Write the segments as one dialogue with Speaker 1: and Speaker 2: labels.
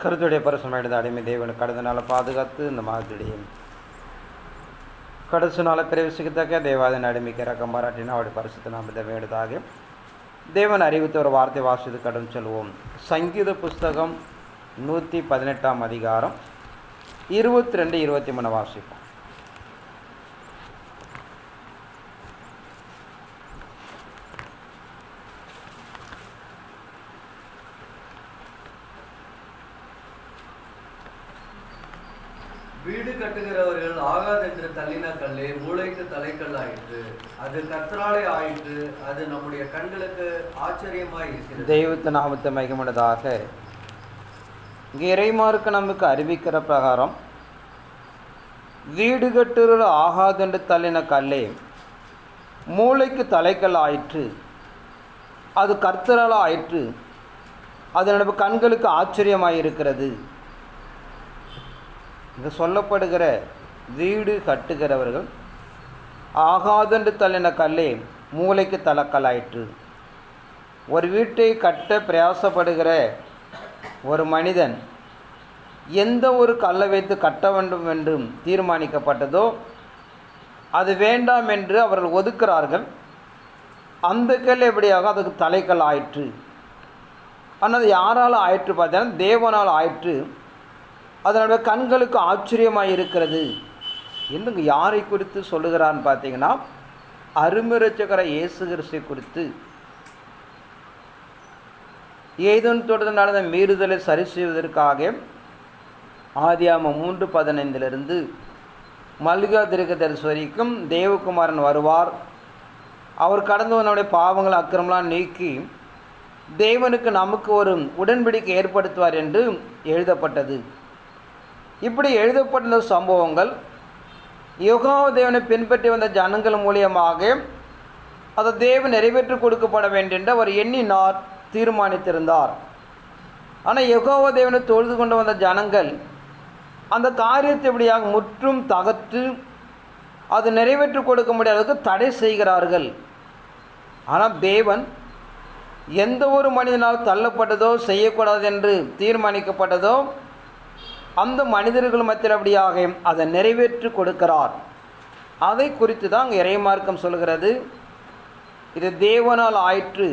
Speaker 1: கருத்துடைய பரிசுமையிட அடிமை தேவனுக்கு கடந்த நாளை பாதுகாத்து இந்த மாதத்துடைய கடைசி நாளை பிரவேசிக்கத்தக்க தேவாதன் அடிமைக்கு இறக்கம் பாராட்டினா அவருடைய பரிசுத்த நாமத்தை வேண்டதாக தேவன் அறிவித்த ஒரு வார்த்தை வாசித்து கடன் சொல்வோம். சங்கீத புஸ்தகம் 118 அதிகாரம் 22, 23 வாசிப்போம்.
Speaker 2: வீடு கட்டுகிறவர்கள் ஆகாதென்று தள்ளின கல்லே மூளைக்கு தலைக்கல் ஆயிற்று, அது கர்த்தராலே ஆயிற்று, அது நம்முடைய கண்களுக்கு ஆச்சரியமாய் இருக்கிறது.
Speaker 1: தெய்வத்து நாமத்தை மகிமையுள்ளதாக. இங்கே இறைமாருக்கு நமக்கு அறிவிக்கிற பிரகாரம் வீடு கட்டுகிற ஆகாதென்று தள்ளின கல்லே மூளைக்கு தலைக்கல் ஆயிற்று, அது கர்த்தரால் ஆயிற்று, அது நம்ம கண்களுக்கு ஆச்சரியமாக இருக்கிறது. இங்கே சொல்லப்படுகிற வீடு கட்டுகிறவர்கள் ஆகாதென்று தள்ளின கல்லே மூளைக்கு தலைக்கல்லாயிற்று. ஒரு வீட்டை கட்ட பிரயாசப்படுகிற ஒரு மனிதன் எந்த ஒரு கல்லை வைத்து கட்ட வேண்டும் என்றும் தீர்மானிக்கப்பட்டதோ அது வேண்டாம் என்று அவர்கள் ஒதுக்கிறார்கள். அந்த கல் எப்படியாக அதுக்கு தலைக்கல் ஆயிற்று. ஆனால் அது யாரால் ஆயிற்று பார்த்தீங்கன்னா தேவனால் ஆயிற்று, அதனுடைய கண்களுக்கு ஆச்சரியமாக இருக்கிறது என்று யாரை குறித்து சொல்லுகிறான்னு பார்த்தீங்கன்னா அருமரட்சகர இயேசு கிறிஸ்துவை குறித்து. ஏதேன் தோட்டத்தில் நடந்த மீறுதலை சரி செய்வதற்காக ஆதியாகமம் 3:15 மல்கியா தீர்க்கதரிசி வரைக்கும் தேவகுமாரன் வருவார். அவர் கடந்து நம்முடைய பாவங்கள் அக்கிரமெல்லாம் நீக்கி தேவனுக்கு நமக்கு ஒரு உடன்படிக்கை ஏற்படுத்துவார் என்று எழுதப்பட்டது. இப்படி எழுதப்பட்ட சம்பவங்கள் யெகோவா தேவனை பின்பற்றி வந்த ஜனங்கள் மூலியமாக அதை தேவன் நிறைவேற்றி கொடுக்கப்பட வேண்டும் என்று அவர் எண்ணினார், தீர்மானித்திருந்தார். ஆனால் யெகோவா தேவனை தொழுது கொண்டு வந்த ஜனங்கள் அந்த காரியத்தை இப்படியாக முற்றும் தகற்று அது நிறைவேற்றி கொடுக்க முடியாததுக்கு தடை செய்கிறார்கள். ஆனால் தேவன் எந்த ஒரு மனிதனால் தள்ளப்பட்டதோ செய்யக்கூடாது என்று தீர்மானிக்கப்பட்டதோ அந்த மனிதர்கள் மத்தியில் அப்படியாக அதை நிறைவேற்றி கொடுக்கிறார். அதை குறித்து தான் அங்கே இறைமார்க்கம் சொல்கிறது. இது தேவனால் ஆயிற்று,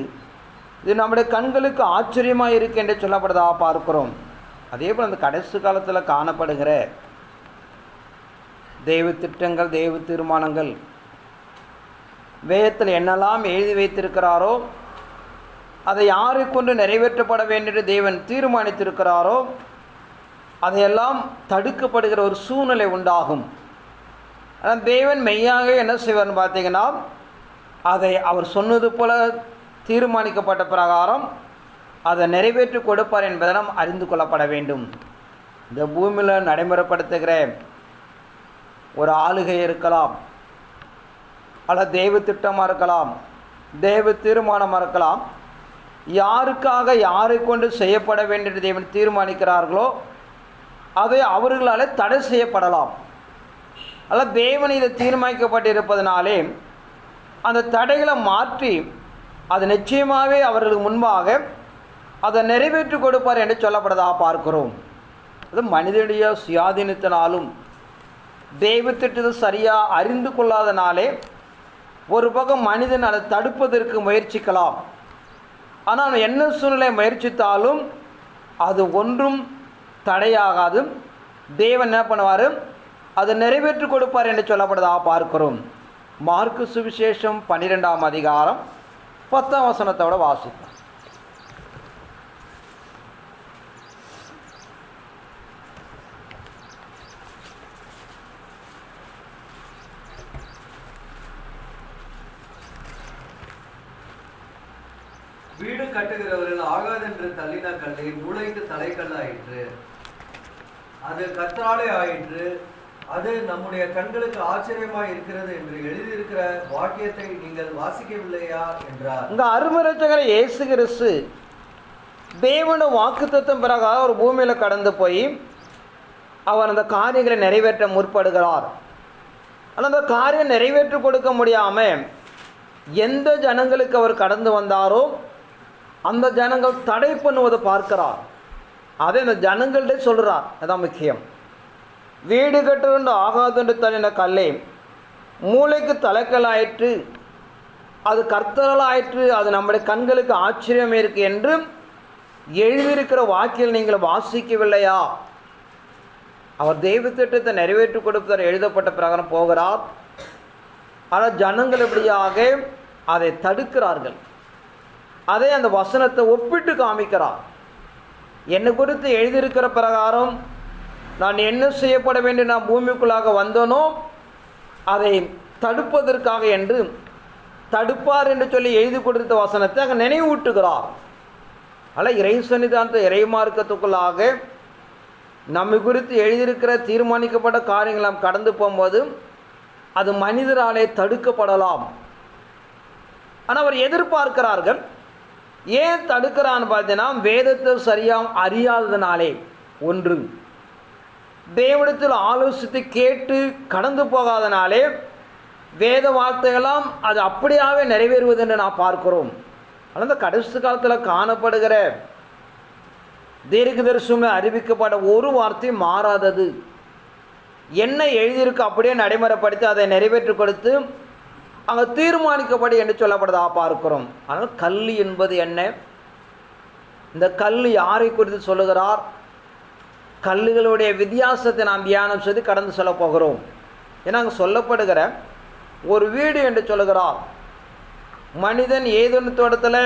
Speaker 1: இது நம்முடைய கண்களுக்கு ஆச்சரியமாக இருக்கு என்று சொல்லப்படுறதாக பார்க்கிறோம். அதே போல் அந்த கடைசி காலத்தில் காணப்படுகிற தெய்வ திட்டங்கள், தெய்வ தீர்மானங்கள் வேதத்தில் என்னெல்லாம் எழுதி வைத்திருக்கிறாரோ அதை யாரை கொண்டு நிறைவேற்றப்பட வேண்டும் என்று தேவன் தீர்மானித்திருக்கிறாரோ அதையெல்லாம் தடுக்கப்படுகிற ஒரு சூழ்நிலை உண்டாகும். ஆனால் தேவன் மெய்யாக என்ன செய்வார்னு பார்த்தீங்கன்னா அதை அவர் சொன்னது போல தீர்மானிக்கப்பட்ட பிரகாரம் அதை நிறைவேற்றி கொடுப்பார் என்பதை நாம் அறிந்து கொள்ளப்பட வேண்டும். இந்த பூமியில் நடைமுறைப்படுத்துகிற ஒரு ஆளுகை இருக்கலாம், அல்லது தெய்வ திட்டமாக இருக்கலாம், தெய்வ தீர்மானமாக இருக்கலாம். யாருக்காக யாரை கொண்டு செய்யப்பட வேண்டும் என்று தேவன் தீர்மானிக்கிறார்களோ அதை அவர்களால் தடை செய்யப்படலாம். அல்ல தேவன் இதை தீர்மானிக்கப்பட்டிருப்பதனாலே அந்த தடைகளை மாற்றி அது நிச்சயமாகவே அவர்களுக்கு முன்பாக அதை நிறைவேற்றி கொடுப்பார் என்று சொல்லப்படுவதாக பார்க்கிறோம். அது மனிதனுடைய சுயாதீனத்தினாலும் தெய்வத்திட்டத்தை சரியாக அறிந்து கொள்ளாதனாலே ஒரு பக்கம் மனிதன் அதை தடுப்பதற்கு முயற்சிக்கலாம். ஆனால் என்ன சூழ்நிலை முயற்சித்தாலும் அது ஒன்றும் தடையாகாது. தேவன் என்ன பண்ணுவார், அதை நிறைவேற்றி கொடுப்பார் என்று சொல்லப்படுவதாக பார்க்கிறோம். மார்க்கு சுவிசேஷம் 12 அதிகாரம் 10 வசனத்தோட வாசிப்போம்.
Speaker 2: வீடு கட்டுகிறவர்கள் ஆகாதென்று தள்ளின கல்லை மூளைக்கு தலைக்கல் ஆயிற்று, அது கர்த்தராலே ஆயிற்று, அது நம்முடைய கண்களுக்கு ஆச்சரியமாய் இருக்கிறது என்று எழுதியிருக்கிற வாக்கியத்தை நீங்கள் வாசிக்கவில்லையா என்றார்.
Speaker 1: இங்க அருமரட்சகர இயேசு கிறிஸ்து தேவனோட வாக்குத்தத்தம் பிறகாக ஒரு பூமியில் கடந்து போய் அவர் அந்த காரியங்களை நிறைவேற்ற முற்படுகிறார். ஆனால் அந்த காரியம் நிறைவேற்றி கொடுக்க முடியாமல் எந்த ஜனங்களுக்கு அவர் கடந்து வந்தாரோ அந்த ஜனங்கள் தடை பண்ணுவதை பார்க்கிறார். அதை இந்த ஜனங்கள்டே சொல்கிறார். அதான் முக்கியம். வீடு கட்டுண்டு ஆகாதுண்டு தள்ளின கல்லே மூளைக்கு தலைக்கலாயிற்று, அது கர்த்தர்களாயிற்று, அது நம்முடைய கண்களுக்கு ஆச்சரியம் இருக்கு என்று எழுதியிருக்கிற வாக்கில் நீங்கள் வாசிக்கவில்லையா? அவர் தெய்வ திட்டத்தை நிறைவேற்றி கொடுப்பதால் எழுதப்பட்ட பிரகாரம் போகிறார். ஆனால் ஜனங்கள் எப்படியாக அதை தடுக்கிறார்கள். அதை அந்த வசனத்தை ஒப்பிட்டு காமிக்கிறார். என்னை குறித்து எழுதியிருக்கிற பிரகாரம் நான் என்ன செய்யப்பட வேண்டும், நான் பூமிக்குள்ளாக வந்தனோ அதை தடுப்பதற்காக என்று தடுப்பார் என்று சொல்லி எழுதி கொடுத்த வசனத்தை அங்கே நினைவூட்டுகிறார். அல்ல இறை சன்னிதானத்தை இறை மார்க்கத்துக்குள்ளாக நம்மை குறித்து எழுதியிருக்கிற தீர்மானிக்கப்பட்ட காரியங்கள் நாம் கடந்து போகும்போது அது மனிதராலே தடுக்கப்படலாம். ஆனால் அவர் எதிர்பார்க்கிறார்கள். ஏன் தடுக்கிறான்னு பார்த்தீங்கன்னா, வேதத்தை சரியாக அறியாததுனாலே. ஒன்று, தேவனிடத்தில் ஆலோசித்து கேட்டு கடந்து போகாதனாலே வேத வார்த்தைகளாம் அது அப்படியாகவே நிறைவேறுவது என்று நாம் பார்க்கிறோம். ஆனால் இந்த கடைசி காலத்தில் காணப்படுகிற தீர்க்க தரிசனமே அறிவிக்கப்பட ஒரு வார்த்தை மாறாதது. என்ன எழுதியிருக்கு அப்படியே நடைமுறைப்படுத்தி அதை நிறைவேற்றி கொடுத்து அங்கே தீர்மானிக்கப்படி என்று சொல்லப்படுதா பார்க்கிறோம். ஆனால் கல் என்பது என்ன? இந்த கல் யாரை குறித்து சொல்லுகிறார்? கல்லுகளுடைய வித்தியாசத்தை நாம் தியானம் செய்து கடந்து சொல்ல போகிறோம். ஏன்னா அங்கே சொல்லப்படுகிற ஒரு வீடு என்று சொல்லுகிறார். மனிதன் ஏதொன்று தோட்டத்தில்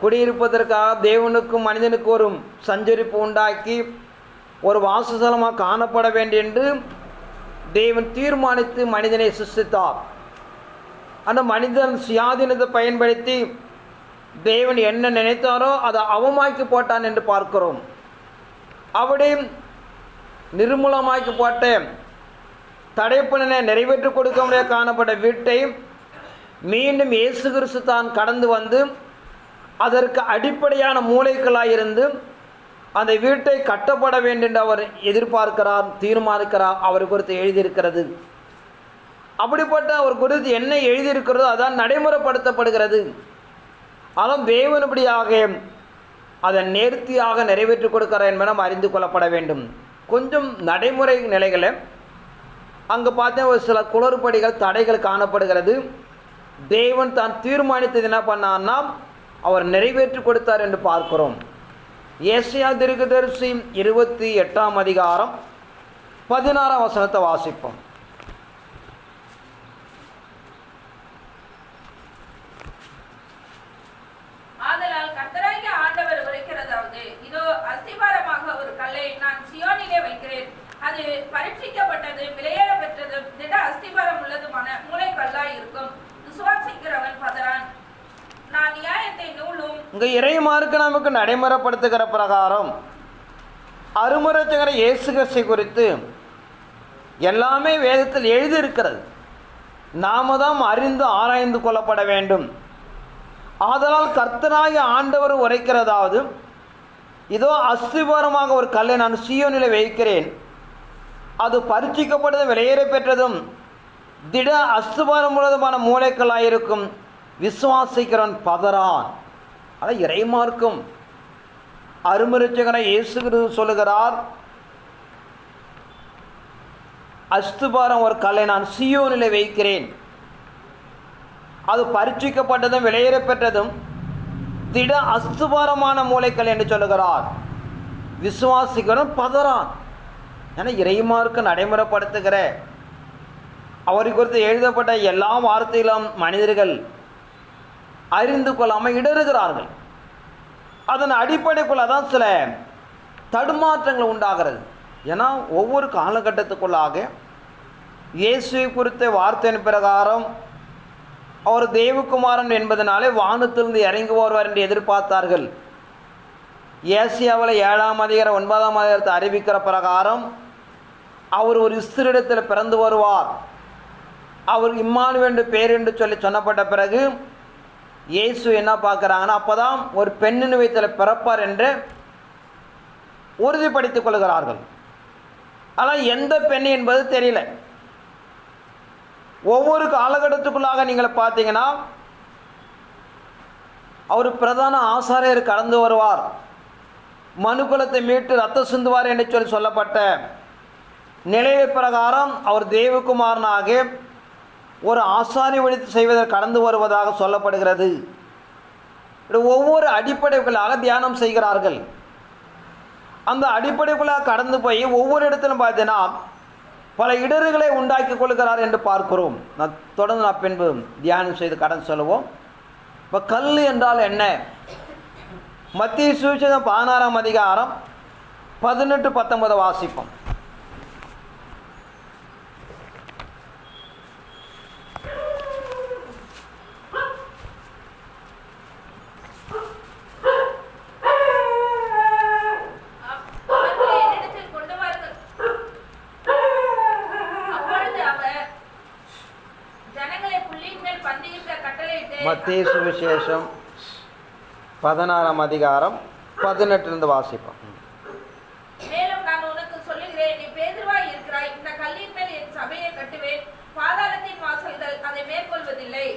Speaker 1: குடியிருப்பதற்காக தேவனுக்கும் மனிதனுக்கு ஒரு சஞ்சரிப்பு உண்டாக்கி ஒரு வாசஸ்தலமாக காணப்பட வேண்டும் என்று தேவன் தீர்மானித்து மனிதனை சிருஷ்டித்தார். அந்த மனிதன் சுயாதீனத்தை பயன்படுத்தி தேவன் என்ன நினைத்தாரோ அதை அவமாக்கி போட்டான் என்று பார்க்கிறோம். அப்படி நிர்மூலமாக்கி போட்ட தடைப்பலனை நிறைவேற்றி கொடுக்க முடியாது காணப்பட்ட வீட்டை மீண்டும் இயேசு கிறிஸ்து தான் கடந்து வந்து அதற்கு அடிப்படையான மூளைகளாயிருந்து அந்த வீட்டை கட்டப்பட வேண்டும் என்று அவர் எதிர்பார்க்கிறார், தீர்மானிக்கிறார். அவர் குறித்து எழுதியிருக்கிறது. அப்படிப்பட்ட அவர் குறித்து என்ன எழுதியிருக்கிறதோ அதான் நடைமுறைப்படுத்தப்படுகிறது. ஆனால் தேவனுபடியாக அதை நேர்த்தியாக நிறைவேற்றி கொடுக்கிறார் என்பதை நாம் அறிந்து கொள்ளப்பட வேண்டும். கொஞ்சம் நடைமுறை நிலைகளை அங்கே பார்த்தா ஒரு சில குளறுபடிகள் தடைகள் காணப்படுகிறது. தேவன் தான் தீர்மானித்தது என்ன பண்ணார்னா அவர் நிறைவேற்றி கொடுத்தார் என்று பார்க்கிறோம். ஏசாயா தீர்க்கதரிசி 28ஆம் அதிகாரம் 16ஆம் வசனத்தை வாசிப்போம்.
Speaker 3: ஆதலால் கர்த்தராகிய ஆண்டவர் உரைக்கிறதாவது, இதோ அஸ்திபாரமாக ஒரு கல்லை நான் சியோனிலே வைக்கிறேன், அது பரீட்சிக்கப்பட்டது, விலையேற பெற்றது, திட அஸ்திபாரம் உள்ளதுமான மூளைக்கல்லாய் இருக்கும். விசுவாசிக்கிறவன் பதறான். நான் நியாயத்தை நூலும்
Speaker 1: இங்கே இறைமார்க்கு நமக்கு நடைமுறைப்படுத்துகிற பிரகாரம் அருமரட்சகர் இயேசு கிறிஸ்து குறித்து எல்லாமே வேதத்தில் எழுதியிருக்கிறது. நாம தான் அறிந்து ஆராய்ந்து கொள்ளப்பட வேண்டும். ஆதலால் கர்த்தராகிய ஆண்டவர் உரைக்கிறதாவது, இதோ அஸ்திபாரமாக ஒரு கல்லை நான் சீயோனிலே வைக்கிறேன், அது பரீட்சிக்கப்பட்டதும் விலையேற பெற்றதும் திட அஸ்திபாரம் உள்ளதுமான மூளைக்கல்லாயிருக்கும். விசுவாசிக்கிறவன் பதறான். அதை இறைமார்க்கும் அருமரட்சகரை இயேசு கிறிஸ்து சொல்லுகிறார், அஸ்திபாரம் ஒரு கல்லை நான் சீயோனிலே வைக்கிறேன், அது பரீட்சிக்கப்பட்டதும் விலையேற பெற்றதும் திட அஸ்திபாரமான மூளைக்கல் என்று சொல்லுகிறார். விசுவாசிக்கிறவன் பதறான். ஏன்னா இறைமார்க்கு நடைமுறைப்படுத்துகிற அவரை குறித்து எழுதப்பட்ட எல்லா வார்த்தைகளும் மனிதர்கள் அறிந்து கொள்ளாமல் இடறுகிறார்கள். அதன் அடிப்படைக்குள்ள தான் சில தடுமாற்றங்கள் உண்டாகிறது. ஏன்னா ஒவ்வொரு காலகட்டத்துக்குள்ளாக இயேசுவை குறித்த வார்த்தையின் பிரகாரம் அவர் தேவகுமாரன் என்பதனாலே வானத்திலிருந்து இறங்கி வருவார் என்று எதிர்பார்த்தார்கள். ஏசியாவில் 7ஆம் அதிகாரம் 9ஆம் அதிகாரத்தை அறிவிக்கிற பிரகாரம் அவர் ஒரு ஸ்திரீடத்தில் பிறந்து வருவார், அவர் இம்மானுவேல் என்று பேர் என்று சொல்லி சொன்னப்பட்ட பிறகு இயேசு என்ன பார்க்குறாங்கன்னா, அப்போ தான் ஒரு பெண்ணின் வயிற்றில் பிறப்பார் என்று உறுதிப்படுத்திக் கொள்கிறார்கள். ஆனால் எந்த பெண் என்பது தெரியல. ஒவ்வொரு காலகட்டத்துக்குள்ளாக நீங்கள் பார்த்தீங்கன்னா அவர் பிரதான ஆசாரியர் கடந்து வருவார். மனுக்குலத்தை மீட்டு ரத்த சிந்துவார் என்று சொல்லப்பட்ட நிலைய பிரகாரம் அவர் தேவகுமாரனாக ஒரு ஆசாரி வழித்து செய்வதற்கு கடந்து வருவதாக சொல்லப்படுகிறது. ஒவ்வொரு அடிப்படைகளாக தியானம் செய்கிறார்கள். அந்த அடிப்படைக்குள்ளாக கடந்து போய் ஒவ்வொரு இடத்திலும் பார்த்தீங்கன்னா பல இடர்களை உண்டாக்கி கொள்கிறார் என்று பார்க்கிறோம். தொடர்ந்து பின்பு தியானம் செய்து கடந்து சொல்லுவோம். இப்போ கல் என்றால் என்ன? மத்திய சுவிசேஷம் 16ஆம் அதிகாரம் 18-19 வாசிப்போம். மத்திய சுவிசேஷம் 16ஆம் அதிகாரம் 18 வாசிப்போம்.
Speaker 3: மேலும் நான் உனக்கு சொல்லுகிறேன், நீ பேதுருவாய் இருக்கிறாய், இந்த கல்லின் மேல் என் சபையை கட்டுவேன், பாதாளத்தின் வாசல்கள் அதை மேற்கொள்வதில்லை.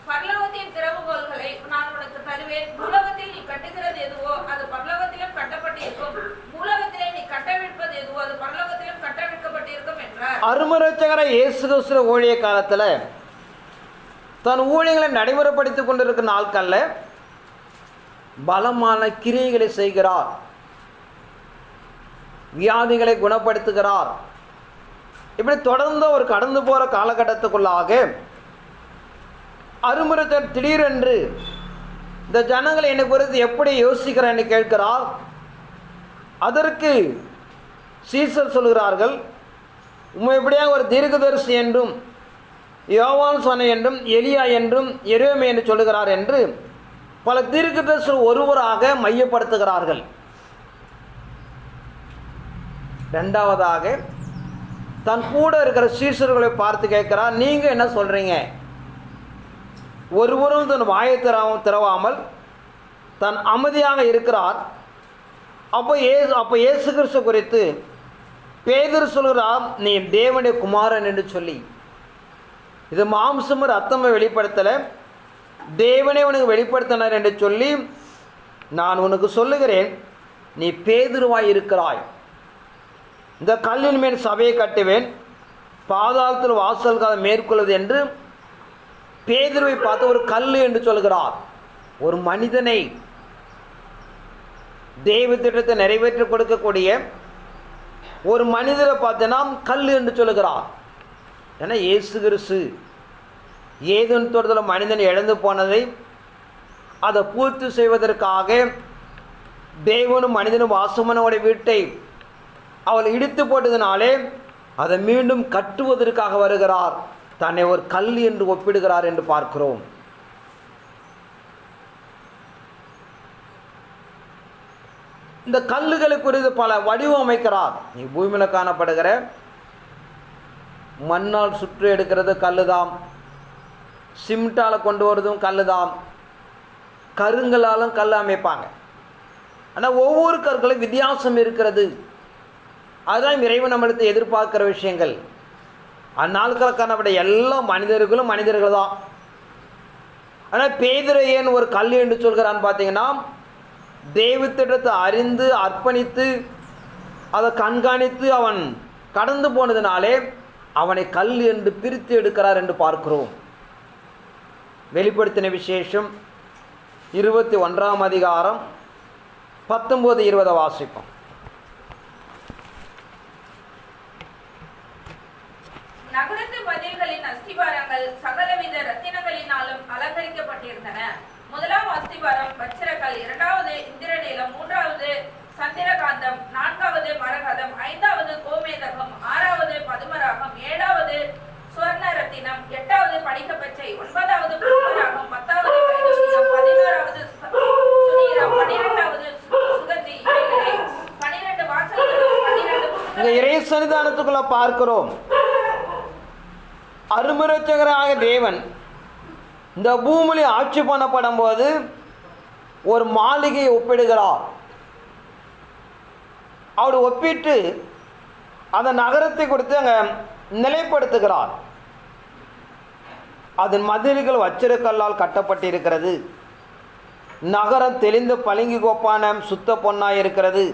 Speaker 3: பரலோகத்தின் திறவுகோல்களை நான் உனக்கு தருவேன். பூலோகத்தில் நீ கட்டுகிறது எதுவோ அது பரலோகத்திலும் கட்டப்பட்டிருக்கும், பூலோகத்திலே நீ கட்டவிழ்ப்பது எதுவோ அது பரலோகத்திலும் கட்டவிழ்க்கப்பட்டிருக்கும் என்றார்.
Speaker 1: அருமரட்சகராய் இயேசு கிறிஸ்து ஊழிய காலத்தில் தன் ஊழியங்களை நடைமுறைப்படுத்திக் கொண்டிருக்கிற நாட்களில் பலமான கிரியைகளை செய்கிறார், வியாதிகளை குணப்படுத்துகிறார். இப்படி தொடர்ந்து ஒரு கடந்து போகிற காலகட்டத்துக்குள்ளாக அருமரட்சகர் திடீரென்று இந்த ஜனங்களை என்னை குறித்து எப்படி யோசிக்கிறேன்னு கேட்கிறார். அதற்கு சீசர் சொல்கிறார்கள், உண்மை எப்படியாக ஒரு தீர்க்கதரிசி என்றும் யோவான் சொன்ன என்றும் எலியா என்றும் எரேமியா என்று சொல்லுகிறார் என்று பல தீர்க்கதரிசிகள் ஒருவராக மையப்படுத்துகிறார்கள். ரெண்டாவதாக தன் கூட இருக்கிற சீசர்களை பார்த்து கேட்கிறார், நீங்கள் என்ன சொல்கிறீங்க? ஒருவரும் தன் வாயை திறவாமல் தன் அமைதியாக இருக்கிறார். அப்போ இயேசு கிறிஸ்து குறித்து பேதுரு சொல்கிறார், நீ தேவனுடைய குமாரன் என்று சொல்லி. இது மாம்சம் ரத்தமை வெளிப்படுத்தலை, தேவனே உனக்கு வெளிப்படுத்தினார் என்று சொல்லி, நான் உனக்கு சொல்லுகிறேன், நீ பேதுருவாய் இருக்கிறாய், இந்த கல்லின் மேல் சபையை கட்டுவேன், பாதாளத்தில் வாசல்கள் மேற்கொள்வது என்று பேதுருவை பார்த்து ஒரு கல் என்று சொல்கிறார். ஒரு மனிதனை தேவ திட்டத்தை நிறைவேற்றி கொடுக்கக்கூடிய ஒரு மனிதரை பார்த்தனா கல் என்று சொல்லுகிறார். ஏன்னா இயேசு கிறிஸ்து ஏதேன் தோட்டத்தில் மனிதன் இழந்து போனதை அதை பூர்த்தி செய்வதற்காக தேவனும் மனிதனும் வாசமானவருடைய வீட்டை அவள் இடித்து போட்டதினாலே அதை மீண்டும் கட்டுவதற்காக வருகிறார். தன்னை ஒரு கல் என்று ஒப்பிடுகிறார் என்று பார்க்கிறோம். இந்த கல்லுகளை குறித்து பல வடிவமைக்கிறார். நீ பூமியில் காணப்படுகிற மண்ணால் சுற்றி எடுக்கிறது கல்லுதான், சிமெண்டால் கொண்டு வருவதும் கல்லுதான், கருங்களாலும் கல் அமைப்பாங்க. ஆனால் ஒவ்வொரு கற்களும் வித்தியாசம் இருக்கிறது. அதுதான் இறைவன் நம்மளுக்கு எதிர்பார்க்கிற விஷயங்கள். அந்நாட்கள் காணப்பட்ட எல்லா மனிதர்களும் மனிதர்கள் தான். ஆனால் பேதுரு ஏன் ஒரு கல் என்று சொல்கிறான்னு பார்த்தீங்கன்னா, தெய்வத்திடத்தை அறிந்து அர்ப்பணித்து அதை கண்காணித்து அவன் கடந்து போனதினாலே அவனை கல் என்று பிரித்து எடுக்கிறார் என்று பார்க்கிறோம். வெளிப்படுத்தின விசேஷம் 21ஆம் அதிகாரம் 19-20 வாசிப்போம்.
Speaker 3: நகரத்து மதில்களின் அஸ்திபாரங்கள் சகலவித ரத்தினங்களினாலும் அலங்கரிக்கப்பட்டிருந்தன. முதலாம் அஸ்திபாரம் வச்சிரக்கல், இரண்டாவது இந்திரநீலம், மூன்றாவது சந்திரகாந்தம், நான்காவது மரகதம், ஐந்தாவது கோமேதகம், ஆறாவது பதுமராகம், ஏழாவது சுவர்ண ரத்தினம், எட்டாவது பணிகப்பச்சை, ஒன்பதாவது புஷ்பராகம், பத்தாவது வைடூரியம், 11வது சுனீரம், 12வது சுகந்தி. இவைகளே 12 வாசல்களும் 12
Speaker 1: இறை சன்னிதானத்துக்குள்ள பார்க்கிறோம். அருமரட்சகராக தேவன் இந்த பூமியில் ஆட்சி பண்ணப்படும் போது ஒரு மாளிகையை ஒப்பிடுகிறார். அவர் ஒப்பிட்டு அந்த நகரத்தை கொடுத்து அங்கே நிலைப்படுத்துகிறார். அதன் மதில்கள் வச்சிரக்கல்லால் கட்டப்பட்டிருக்கிறது. நகரம் தெளிந்து பளிங்கு கோப்பான சுத்த பொன்னாய் இருக்கிறது.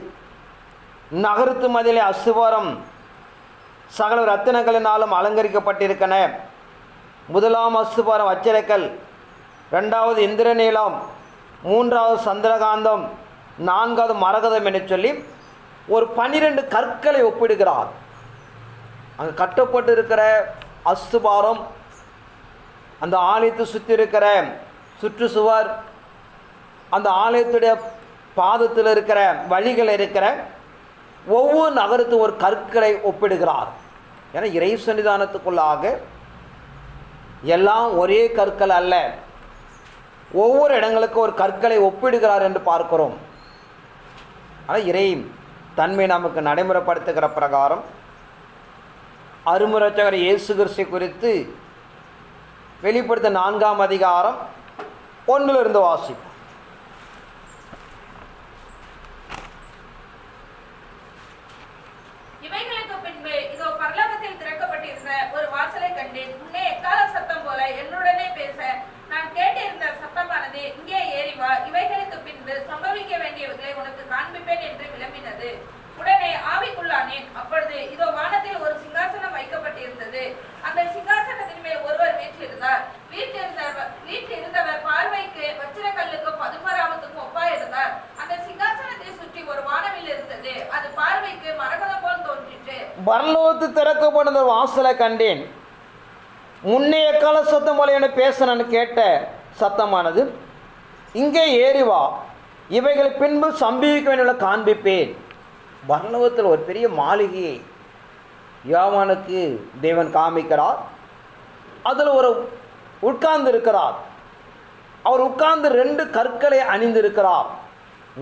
Speaker 1: நகரத்து மதிலே அஸ்திபாரம் சகல ரத்தினங்களினாலும் அலங்கரிக்கப்பட்டிருக்கன. முதலாம் அஸ்திபாரம் வச்சிரக்கல், ரெண்டாவது இந்திரநீலம், மூன்றாவது சந்திரகாந்தம், நான்காவது மரகதம் என்று சொல்லி ஒரு 12 கற்களை ஒப்பிடுகிறார். அங்கே கட்டப்பட்டு இருக்கிற அஸ்திபாரம், அந்த ஆலயத்தை சுற்றி இருக்கிற சுற்றுச்சுவர், அந்த ஆலயத்துடைய பாதத்தில் இருக்கிற வழிகள் இருக்கிற ஒவ்வொரு நகரத்தும் ஒரு கற்களை ஒப்பிடுகிறார். ஏன்னா இறை சன்னிதானத்துக்குள்ளாக எல்லாம் ஒரே கற்கள் அல்ல, ஒவ்வொரு இடங்களுக்கும் ஒரு கற்களை ஒப்பிடுகிறார் என்று பார்க்கிறோம். ஆனால் இறை தன்மை நமக்கு நடைமுறைப்படுத்துகிற பிரகாரம் அருமரட்சகர் இயேசு கிறிஸ்து குறித்து வெளிப்படுத்த 4ஆம் அதிகாரம் 1 வாசிப்போம்.
Speaker 3: இவைகளுக்கு பின்பு இதோ பரலோகத்தில் திறக்கப்பட்டிருந்த ஒரு வாசலை கண்டேன். முன்னே எக்கால சத்தம் போல என்னுடனே பேச நான் கேட்டிருந்த சத்தமானது, இங்கே ஏறி வா, இவைகளுக்கு பின்பு சம்பவிக்க வேண்டியவர்களை உனக்கு காண்பிப்பேன் என்று விளம்பினது. உடனே ஆவிக்குள்ளானேன். அப்பொழுது இதோ வானத்தில் ஒரு சிங்காசனம் வைக்கப்பட்டிருந்தது. அந்த சிங்காசனத்தின் மேல் ஒருவர் வீற்றிருந்தார். வீற்றிருந்தவர் பார்வைக்கு வச்சிரக்கல்லுக்கும் பதுமராமத்துக்கும் ஒப்பாயிருந்தார். அந்த சிங்காசனத்தை சுற்றி ஒரு வானவில் இருந்தது. அது பார்வைக்கு மரகதம் போல் தோன்றிற்று.
Speaker 1: பரலோகத்து திறக்கப்பட்ட வாசலை கண்டேன். முன்னே எக்கால சத்தம் போல என பேச நான் கேட்ட சத்தமானது, இங்கே ஏறி வா, இவைகளை பின்பு சம்பவிக்க வேண்டிய காண்பிப்பேன். பரலோகத்தில் ஒரு பெரிய மாளிகையை யோவானுக்கு தேவன் காமிக்கிறார். அதில் ஒரு உட்கார்ந்து இருக்கிறார். அவர் உட்கார்ந்து 2 கற்களை அணிந்திருக்கிறார்,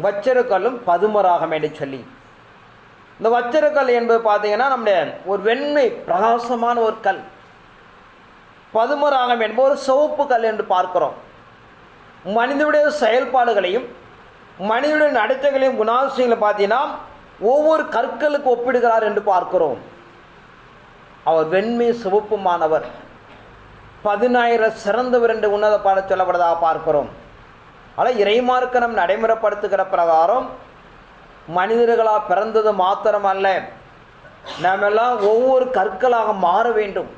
Speaker 1: வச்சிரக்கல்லும் பதுமராகம் என்று சொல்லி. இந்த வச்சிரக்கல் என்பது பார்த்தீங்கன்னா நம்முடைய ஒரு வெண்மை பிரகாசமான ஒரு கல். பதுமராகம் என்பது ஒரு சிவப்பு கல் என்று பார்க்கிறோம். மனிதனுடைய செயல்பாடுகளையும் மனிதனுடைய நடத்தைகளையும் குணாதிசயங்களை பார்த்தீங்கன்னா ஒவ்வொரு கற்களுக்கு ஒப்பிடுகிறார் என்று பார்க்கிறோம். அவர் வெண்மை சிவப்புமானவர், 10,000 சிறந்தவர் என்று உன்னத பாட சொல்லப்படுவதாக பார்க்கிறோம். ஆனால் இறைமார்க்கம் நடைமுறைப்படுத்துகிற பிரகாரம் மனிதர்களாக பிறந்தது மாத்திரமல்ல, நாம் எல்லாம் ஒவ்வொரு கற்களாக மாற வேண்டும்.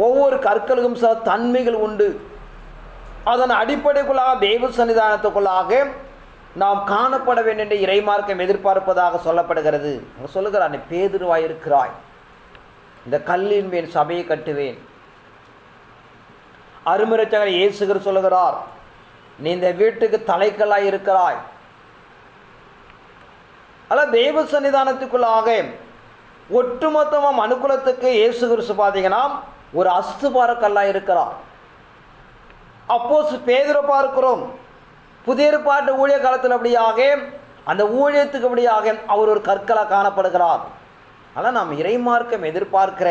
Speaker 1: ஒவ்வொரு கற்களுக்கும் சில தன்மைகள் உண்டு. அதன் அடிப்படைக்குள்ளாக தெய்வ சன்னிதானத்துக்குள்ளாக நாம் காணப்பட வேண்டும் என்று இறைமார்க்கம் எதிர்பார்ப்பதாக சொல்லப்படுகிறது. சொல்லுகிறார், நீ பேதுருவாய் இருக்கிறாய், இந்த கல்லின் மேல் சபையை கட்டுவேன். அருமரட்சகர் இயேசு கிறிஸ்து சொல்லுகிறார், நீ இந்த வீட்டுக்கு தலைக்கல்லாய் இருக்கிறாய். அல்ல தெய்வ சன்னிதானத்துக்குள்ளாக ஒட்டுமொத்தமாக மனுக்குலத்துக்கு இயேசு கிறிஸ்து பார்த்தீங்கன்னா ஒரு அஸ்திபார கல்லாய் இருக்கிறார். அப்போஸ் பேதுரு பார்க்கிறோம், புதிய ஏற்பாட்டு ஊழிய காலத்தில் அப்படியாக அந்த ஊழியத்துக்கு அப்படியாக அவர் ஒரு கற்களாக காணப்படுகிறார். ஆனால் நாம் இறைமார்க்கம் எதிர்பார்க்கிற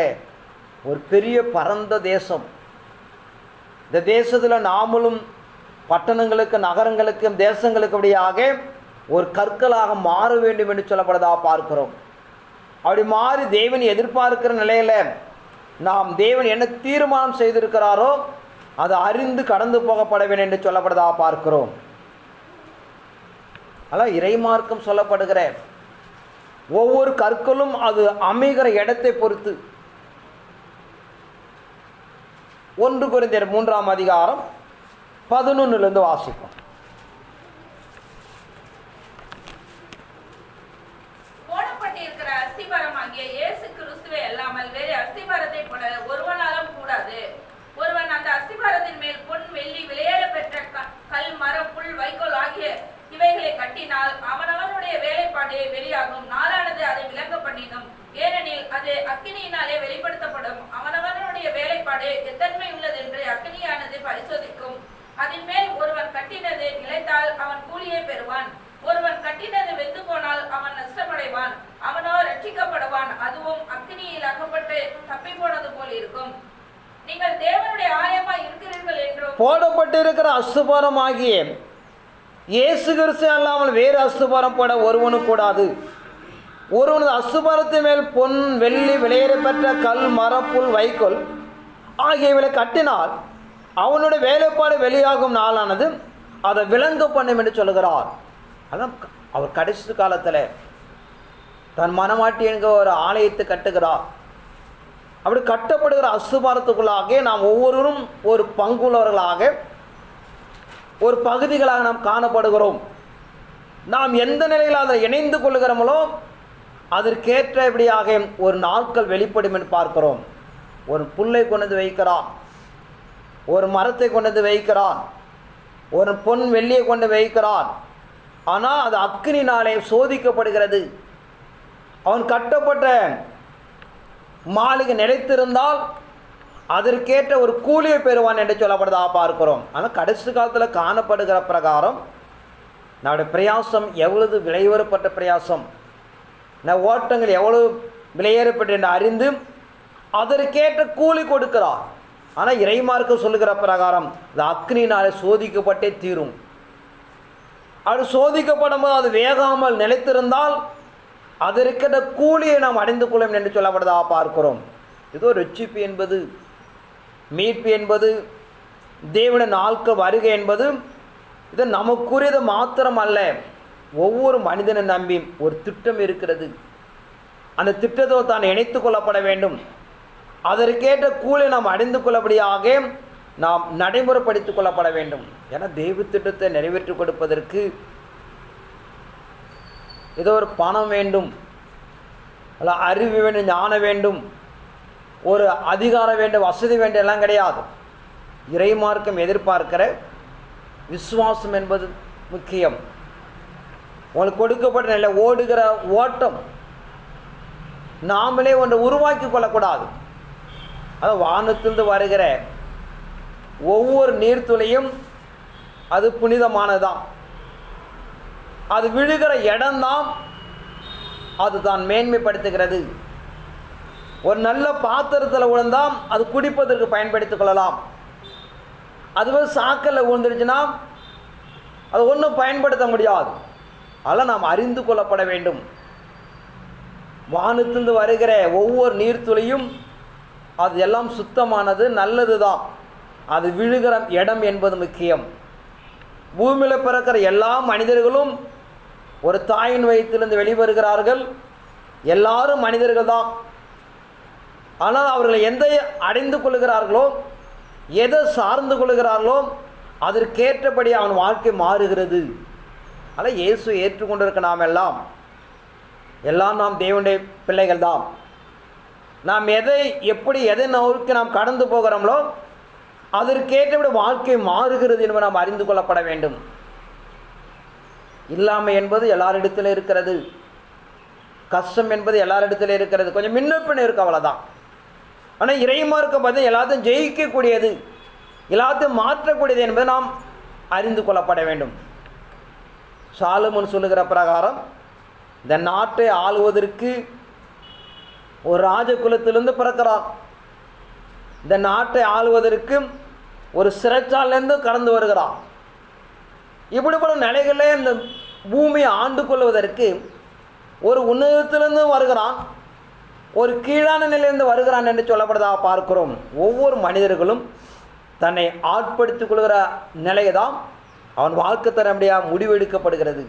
Speaker 1: ஒரு பெரிய பரந்த தேசம். இந்த தேசத்தில் நாமளும் பட்டணங்களுக்கு, நகரங்களுக்கு, தேசங்களுக்கு அப்படியாக ஒரு கற்களாக மாற வேண்டும் என்று சொல்லப்படுவதாக பார்க்கிறோம். அப்படி மாறி தேவன் எதிர்பார்க்கிற நிலையில் நாம் தேவன் என்ன தீர்மானம் செய்திருக்கிறாரோ அதை அறிந்து கடந்து போகப்பட வேண்டும் என்று சொல்லப்படுவதாக பார்க்கிறோம். ஆனால் இறைமார்க்கம் சொல்லப்படுகிற ஒவ்வொரு கற்களும் அது அமைகிற இடத்தை பொறுத்து. 1 கொரிந்தியர் 3ஆம் அதிகாரம் 11 வாசிப்போம்.
Speaker 3: போடப்பட்டிருக்கிற அஸ்திபாரமாகிய இயேசு கிறிஸ்துவை அல்லாமல் வேறு அஸ்திபாரத்தை போட ஒருவனாலும் கூடாது. ஒருவன் அந்த அஸ்திபாரத்தின் மேல் பொன், வெள்ளி, விலையேற பெற்ற கல், மரம், புல், வைக்கோல் ஆகிய இவைகளை கட்டினால் அவனவனுடைய வேலைப்பாடு வெளியாகும். நாளானது அதை விளங்க பண்ணிடும். ஏனெனில் அது அக்கினியினாலே வெளிப்படுத்தப்படும். அவனவனுடைய வேலைப்பாடு எத்தன்மை உள்ளது என்று அக்கினியானது பரிசோதிக்கும். அதன் மேல் ஒருவன் கட்டினது நிலைத்தால் அவன் கூலியை பெறுவான். ஒருவன் கட்டினது வெந்து போனால் அவன் நஷ்டமடைவான். அவனோ ரட்சிக்கப்படுவான். அதுவும் அக்கினியில் அகப்பட்டு தப்பி போனது போல் இருக்கும். நீங்கள் தேவனுடைய ஆலயமாய் இருக்கிறீர்கள் என்றும்
Speaker 1: போடப்பட்டிருக்கிற அஸ்திபாரம் ஆகிய இயேசு கிறிஸ்து அல்லாமல் வேறு அஸ்திபாரம் போட ஒருவனும் கூடாது. ஒருவனது அஸ்திபாரத்தின் மேல் பொன், வெள்ளி, விலையேற பெற்ற கல், மரம், புல், வைக்கோல் ஆகியவளை கட்டினால் அவனுடைய வேலைப்பாடு வெளியாகும் நாளானது அதை விளங்க பண்ணும் என்று சொல்கிறார். அதான் அவர் கடைசி காலத்தில் தன் மனமாட்டி என்கிற ஒரு ஆலயத்தை கட்டுகிறார். அப்படி கட்டப்படுகிற அஸ்திபாரத்துக்குள்ளாக நாம் ஒவ்வொருவரும் ஒரு பங்குள்ளவர்களாக, ஒரு பகுதிகளாக நாம் காணப்படுகிறோம். நாம் எந்த நிலையில் அதை இணைந்து கொள்ளுகிறோமோ அதற்கேற்றபடியாக ஒரு நாட்கள் வெளிப்படும் என்று பார்க்கிறோம். ஒரு புல்லை கொண்டு வந்து வைக்கிறான், ஒரு மரத்தை கொண்டு வந்து வைக்கிறான், ஒரு பொன் வெள்ளியை கொண்டு வைக்கிறான். ஆனால் அது அக்கினினாலே சோதிக்கப்படுகிறது. அவன் கட்டப்பட்ட மாளிகை நிலைத்திருந்தால் அதற்கேற்ற ஒரு கூலியை பெறுவான் என்று சொல்லப்படுறதாக பார்க்கிறோம். ஆனால் கடைசி காலத்தில் காணப்படுகிற பிரகாரம் நம்முடைய பிரயாசம் எவ்வளவு விலையேறப்பட்ட பிரயாசம், ஓட்டங்கள் எவ்வளவு விலையேறப்பட்டு என்று அறிந்து அதற்கேற்ற கூலி கொடுக்கிறார். ஆனால் இறைமார்க்க சொல்லுகிற பிரகாரம் அது அக்னினாலே சோதிக்கப்பட்டே தீரும். அது சோதிக்கப்படும் போது அது வேகாமல் நிலைத்திருந்தால் அதற்கேற்ற கூலியை நாம் அடைந்து கொள்ளும் என்று சொல்லப்படுவதாக பார்க்கிறோம். இதோ ரட்சிப்பு என்பது, மீட்பு என்பது, தேவனுடைய நாட்கள் வருகை என்பது இது நமக்குரியது மாத்திரம் அல்ல. ஒவ்வொரு மனிதனை நம்பி ஒரு திட்டம் இருக்கிறது. அந்த திட்டத்தோடு தான் இணைத்து கொள்ளப்பட வேண்டும். அதற்கேற்ற கூலி நாம் அடைந்து கொள்ளபடியாக நாம் நடைமுறைப்படுத்திக் கொள்ளப்பட வேண்டும். ஏன்னா தெய்வ திட்டத்தை நிறைவேற்றி கொடுப்பதற்கு ஏதோ ஒரு பணம் வேண்டும், அல்ல அறிவு வேண்டும், ஞானம் வேண்டும், ஒரு அதிகாரம் வேண்டும், வசதி வேண்டும் எல்லாம் கிடையாது. இறைமார்க்கம் எதிர்பார்க்கிற விசுவாசம் என்பது முக்கியம். உங்களுக்கு கொடுக்கப்பட்ட நிலை ஓடுகிற ஓட்டம் நாமளே ஒன்றை உருவாக்கி கொள்ளக்கூடாது. அது வானத்திலிருந்து வருகிற ஒவ்வொரு நீர்த்துளியும் அது புனிதமானதான். அது விழுகிற இடம்தான் அது தான் மேன்மைப்படுத்துகிறது. ஒரு நல்ல பாத்திரத்தில் விழுந்தால் அது குடிப்பதற்கு பயன்படுத்திக் கொள்ளலாம். அதுவே சாக்கல்ல விழுந்துருச்சுன்னா அது ஒன்றும் பயன்படுத்த முடியாது. அதெல்லாம் நாம் அறிந்து கொள்ளப்பட வேண்டும். வானத்திலிருந்து வருகிற ஒவ்வொரு நீர்த்துளியும் அது எல்லாம் சுத்தமானது, நல்லது தான். அது விழுகிற இடம் என்பது முக்கியம். பூமியில் பிறக்கிற எல்லா மனிதர்களும் ஒரு தாயின் வயிற்றிலிருந்து வெளிவருகிறார்கள். எல்லாரும் மனிதர்கள் தான். ஆனால் அவர்கள் எதை அடைந்து கொள்கிறார்களோ, எதை சார்ந்து கொள்கிறார்களோ அதற்கேற்றபடி அவன் வாழ்க்கை மாறுகிறது. ஆனால் இயேசு ஏற்றுக்கொண்டிருக்க நாம் எல்லாம் நாம் தேவனுடைய பிள்ளைகள் தான். நாம் எதை நோக்கி நாம் கடந்து போகிறோமோ அதற்கேற்றபடி வாழ்க்கை மாறுகிறது என்பதை நாம் அறிந்து கொள்ளப்பட வேண்டும். இல்லாமை என்பது எல்லாரிடத்திலும் இருக்கிறது, கஷ்டம் என்பது எல்லாரிடத்திலும் இருக்கிறது, கொஞ்சம் முன்னப்பின் இருக்கு, அவ்வளோதான். ஆனால் இறைமார்க்கம் பார்த்து எல்லாத்தையும் ஜெயிக்கக்கூடியது, எல்லாத்தையும் மாற்றக்கூடியது என்பதை நாம் அறிந்து கொள்ளப்பட வேண்டும். சாலமோன் சொல்லுகிற பிரகாரம் இந்த நாட்டை ஆளுவதற்கு ஒரு ராஜகுலத்திலிருந்து பிறக்கிறார். இந்த நாட்டை ஆளுவதற்கு ஒரு சிறைச்சாலையிலிருந்து கடந்து வருகிறார். இப்படிப்பட்ட நிலைகளில் இந்த பூமியை ஆண்டு கொள்வதற்கு ஒரு உன்னதத்திலிருந்து வருகிறான், ஒரு கீழான நிலையிலிருந்து வருகிறான் என்று சொல்லப்படுவதாக பார்க்கிறோம். ஒவ்வொரு மனிதர்களும் தன்னை ஆட்படுத்திக் கொள்கிற நிலையை தான் அவன் வாழ்க்கை தரமுடியாக முடிவெடுக்கப்படுகிறது.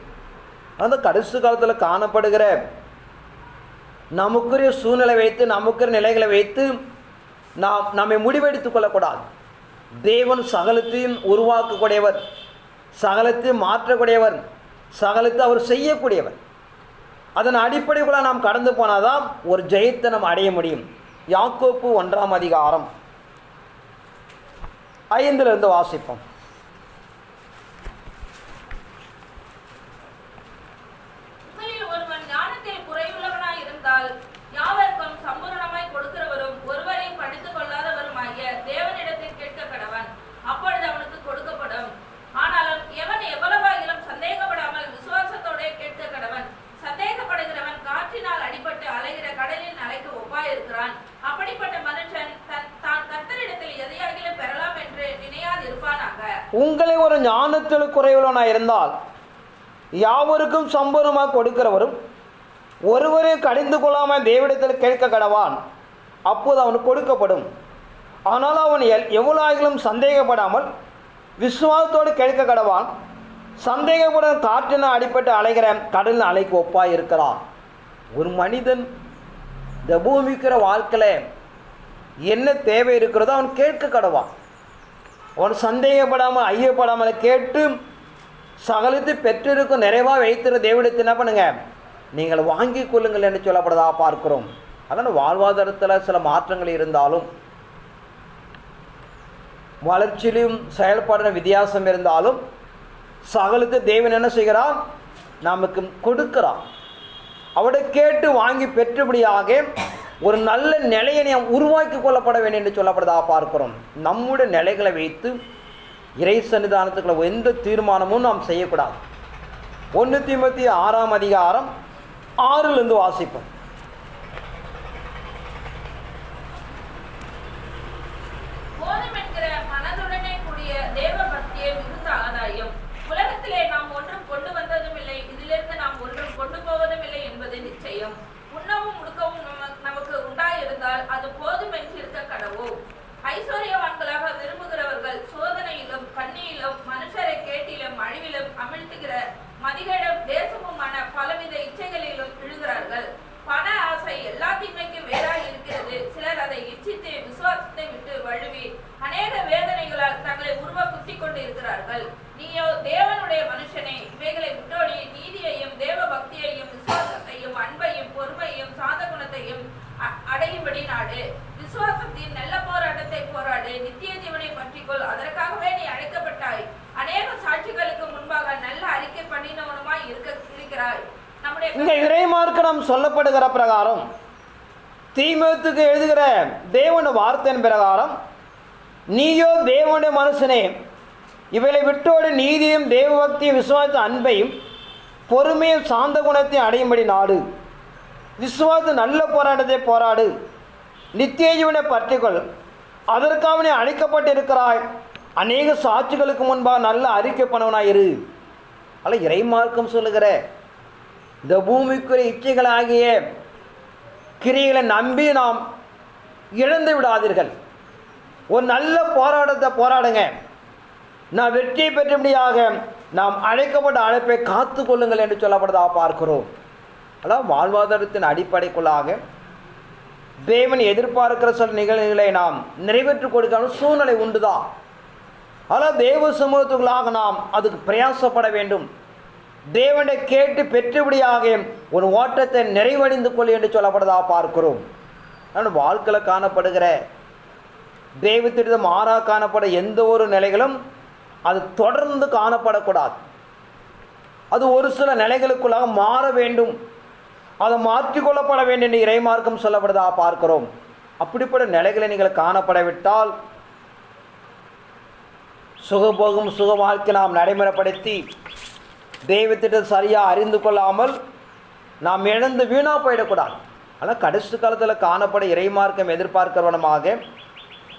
Speaker 1: அந்த கடைசி காலத்தில் காணப்படுகிற நமக்குரிய சூழ்நிலை வைத்து, நமக்குரிய நிலைகளை வைத்து நம்மை முடிவெடுத்து கொள்ளக்கூடாது. தேவன் சகலத்தையும் உருவாக்கக்கூடியவர், சகலத்தையும் மாற்றக்கூடியவர், சகலத்தை அவர் செய்யக்கூடியவர். அதன் அடிப்படைக்குள்ள நாம் கடந்து போனாதான் ஒரு ஜெயத்தை நாம் அடைய முடியும். யாக்கோப்பு 1ஆம் அதிகாரம் 5 வாசிப்போம். உங்களை ஒரு ஞானத்தில் குறைவுள்ளவனாய் இருந்தால் யாவருக்கும் சம்பூர்ணமாக கொடுக்கிறவரும் ஒருவரே கடிந்து கொள்ளாமல் தேவனிடத்தில் கேட்க கடவான், அப்போது அவனுக்கு கொடுக்கப்படும். ஆனால் அவன் எவ்வளவு சந்தேகப்படாமல் விசுவாசத்தோடு கேட்க கடவான். சந்தேகப்படும் காற்றின அடிப்பட்டு அலைகிற கடலின் அலைக்கு ஒப்பாய் இருக்கிறான். ஒரு மனிதன் இந்த பூமிக்கிற வாழ்க்கையில் என்ன தேவை இருக்கிறதோ அவன் கேட்க கடவான். அவன் சந்தேகப்படாமல் ஐயப்படாமல் கேட்டு சகலத்து பெற்றிருக்கும் நிறைவாக வைத்திருந்த தேவனிடத்தை என்ன பண்ணுங்க, நீங்கள் வாங்கி கொள்ளுங்கள் என்று சொல்லப்படுறதா பார்க்கிறோம். அதனால் வாழ்வாதாரத்தில் சில மாற்றங்கள் இருந்தாலும், வளர்ச்சியிலும் செயல்பாடு வித்தியாசம் இருந்தாலும், சகலத்து தேவன் என்ன செய்கிறான், நமக்கு கொடுக்கிறான். அவரை கேட்டு வாங்கி பெற்றபடியாக ஒரு நல்ல நிலையை நாம் உருவாக்கி கொள்ளப்பட வேண்டும் என்று சொல்லப்படுறதா பார்க்கிறோம். நம்முடைய நிலைகளை வைத்து இறை சன்னிதானத்துக்குள்ள எந்த தீர்மானமும் நாம் செய்யக்கூடாது. 1 தீமோத்தேயு 6ஆம் அதிகாரம் 6லிருந்து வாசிப்போம்.
Speaker 3: போதுமென்கிற மனதுடனே கூடிய தேவ பக்தியே மிகுந்த ஆதாயம். உலகத்திலே நாம் ஒன்றும் கொண்டு வந்ததும் இல்லை, இதிலிருந்து நாம் ஒன்றும் கொண்டு போவதும் இல்லை என்பது நிச்சயம். உண்ணவும் உடுக்கவும் நமக்கு உண்டாயிருந்தால் அது போதும் என்று இருக்க கடவோம். ஐஸ்வர்யவான்களாக விரும்புகிறவர்கள் சோதனையிலும் கண்ணியிலும் மனுஷரை கேட்டிலும் அழிவிலும் அமிழ்த்துகிற மதிகேடும் தேசமுமான பலவித இச்சைகளிலும் விழுகிறார்கள். பண ஆசை எல்லா தீமைக்கும் வேறாய் இருக்கிறது. சிலர் அதை இச்சித்து விசுவாசத்தை விட்டு வழுவி அநேக வேதனைகளால் தங்களை உருவ குத்தி கொண்டு இருக்கிறார்கள். நீயோ தேவனுடைய மனுஷனே, இவைகளை விட்டோடி நீதியையும் தேவ பக்தியையும் விசுவாசத்தையும் அன்பையும் பொறுமையும் சாந்த குணத்தையும் அடையும்படி நாடு. விசுவாசத்தின் நல்ல போராட்டத்தை போராடு. நித்திய ஜீவனை பற்றிக்கொள். அதற்காகவே நீ அழைக்கப்பட்டாய். அநேக சாட்சிகளுக்கு முன்பாக நல்ல அறிக்கை பண்ணினவனுமாய் இருக்கிறாய்.
Speaker 1: இங்க இறைமார்க்கம் சொல்லப்படுகிற பிரகாரம், தீமோத்தேயுவுக்கு எழுதுகிற தேவனுடைய வார்த்தையின் பிரகாரம், நீயோ தேவனுடைய மனுஷனே, இவைகளை விட்டோடு நீதியும் தேவ பக்தியும் விசுவாச அன்பையும் பொறுமையும் சாந்த குணத்தையும் அடையும்படி நாடு. விசுவாச நல்ல போராட்டத்தை போராடு. நித்திய ஜீவனை பற்றிக்கொள். அதற்காக நீ அழைக்கப்பட்டு இருக்கிறாய். அநேக சாட்சிகளுக்கு முன்பாக நல்ல அறிக்கை பண்ணவனாய் இரு. அல்ல இறைமார்க்கம் சொல்லுகிற இந்த பூமிக்குரிய இச்சைகளாகிய கிரியைகளை நம்பி நாம் இழந்து விடாதீர்கள். ஒரு நல்ல போராட்டத்தை போராடுங்க. நாம் வெற்றியை பெற்றும்படியாக நாம் அழைக்கப்பட்ட அழைப்பை காத்து கொள்ளுங்கள் என்று சொல்லப்படுறதாக பார்க்கிறோம். அதாவது வாழ்வாதாரத்தின் அடிப்படைக்குள்ளாக தேவன் எதிர்பார்க்கிற சில நிகழ்வுகளை நாம் நிறைவேற்றி கொடுக்கான சூழ்நிலை உண்டுதான். அதாவது தேவ சமூகத்துக்குள்ளாக நாம் அதுக்கு பிரயாசப்பட வேண்டும். தேவனை கேட்டு பெற்றபடியாக ஒரு ஓட்டத்தை நிறைவடைந்து கொள் என்று சொல்லப்படுறதாக பார்க்கிறோம். ஆனால் வாழ்க்கையில் காணப்படுகிற தெய்வத்திடம் மாறாக காணப்பட எந்த ஒரு நிலைகளும் அது தொடர்ந்து காணப்படக்கூடாது. அது ஒரு சில நிலைகளுக்குள்ளாக மாற வேண்டும். அதை மாற்றிக்கொள்ளப்பட வேண்டும் என்று இறைமார்க்கம் சொல்லப்படுறதாக பார்க்கிறோம். அப்படிப்பட்ட நிலைகளை நீங்கள் காணப்படவிட்டால் சுகபோகும் சுக வாழ்க்கை நாம் நடைமுறைப்படுத்தி தெய்வத்திட்ட சரியாக அறிந்து கொள்ளாமல் நாம் இழந்து வீணாக போயிடக்கூடாது. ஆனால் கடைசி காலத்தில் காணப்பட இறைமார்க்கம் எதிர்பார்க்கிறவனமாக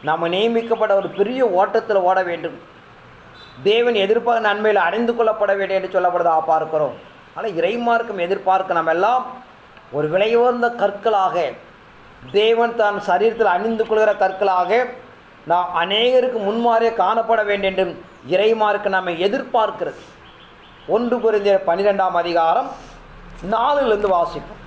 Speaker 1: நாம் நியமிக்கப்பட ஒரு பெரிய ஓட்டத்தில் ஓட வேண்டும். தேவன் எதிர்பார்க்க நன்மையில் அடைந்து கொள்ளப்பட வேண்டும் என்று சொல்லப்படுறதாக பார்க்கிறோம். ஆனால் இறைமார்க்கம் எதிர்பார்க்க நம்ம எல்லாம் ஒரு விலையுயர்ந்த கற்களாக, தேவன் தான் சரீரத்தில் அணிந்து கொள்கிற கற்களாக நாம் அநேகருக்கு முன்மாறிய காணப்பட வேண்டும் என்று இறைமார்க்கம் நம்மை எதிர்பார்க்கிறது. 1 கொரிந்தியர் 12ஆம் அதிகாரம் 4லிருந்து வாசிப்போம்.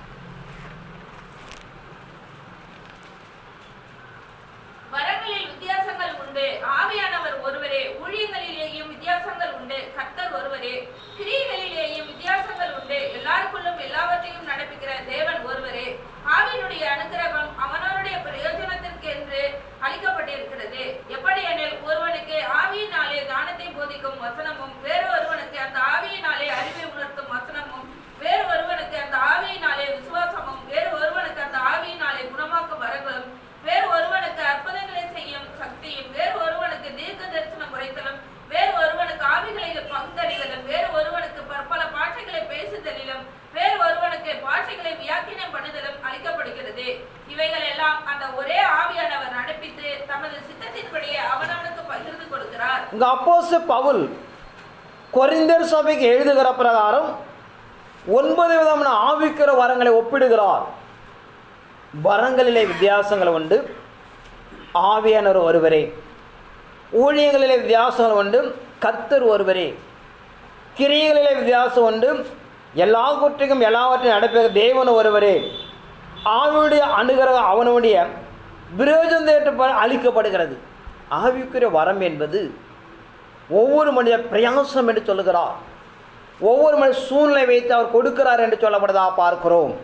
Speaker 3: வரங்களில் வித்தியாசங்கள் உண்டு, ஆவியானவர் ஒருவரே. ஊழியங்களிலேயும் வித்தியாசங்கள் உண்டு, கர்த்தர் ஒருவரே. கிரியைகளிலேயும் வித்தியாசங்கள் உண்டு, எல்லாருக்குள்ளும் எல்லாவற்றையும் நடப்பிக்கிற தேவன் ஒருவரே. ஆவியினுடைய அனுக்கிரகம் அவனவருடைய பிரயோஜனத்திற்கு என்று அளிக்கப்பட்டிருக்கிறது. எப்படி எனில், ஒருவனுக்கு ஆவியினாலே ஞானத்தை போதிக்கும் வசனமும், வேறு ஒருவனுக்கு அந்த ஆவியினாலே அறிவை உணர்த்தும் வசனமும், வேறு ஒருவனுக்கு அந்த ஆவியினாலே விசுவாசமும், வேறு ஒருவனுக்கு அந்த ஆவியினாலே குணமாக்கும் வரங்களும், வேறு ஒருவனுக்கு அற்புதங்களை செய்யும் சக்தியும், வேறு ஒருவனுக்கு தீர்க்க தரிசனம் உரைத்தலும், வேறு ஒருவனுக்கு ஆவிகளை பகுத்தறிதலும், வேறு ஒருவனுக்கு பற்பல பாஷைகளை பேசுதலிலும், வேறு ஒருவனுக்கு பாஷைகளை வியாக்கியம் பண்ணுதலும் அளிக்கப்படுகிறது. இவைகள் எல்லாம் அந்த ஒரே ஆவியானவர் நடப்பித்து தமது சித்தத்தின்படியே அவனவனுக்கு பகிர்ந்து கொடுக்கிறார்.
Speaker 1: இங்க அப்போஸ்தலர் பவுல் கொரிந்தியர் சபைக்கு எழுதுகிற பிரகாரம் 9 விதமான ஆவிக்கிற வரங்களை ஒப்பிடுகிறார். வரங்களிலே வித்தியாசங்கள் உண்டு, ஆவியானவர் ஒருவரே. ஊழியங்களிலே வித்தியாசங்கள் உண்டு, கர்த்தர் ஒருவரே. கிரியைகளிலே வித்தியாசம் உண்டு, எல்லாவற்றையும் எல்லாவற்றையும் நடப்ப தேவன் ஒருவரே. ஆவியுடைய அனுகிரகம் அவனுடைய பிரயோஜனத்தை அளிக்கப்படுகிறது. ஆவிக்குரிய வரம் என்பது ஒவ்வொரு மனித பிரயாசம் என்று சொல்லுகிறார். ஒவ்வொரு மனித சூழ்நிலை வைத்து அவர் கொடுக்கிறார் என்று சொல்லப்படுதா பார்க்கிறோம்.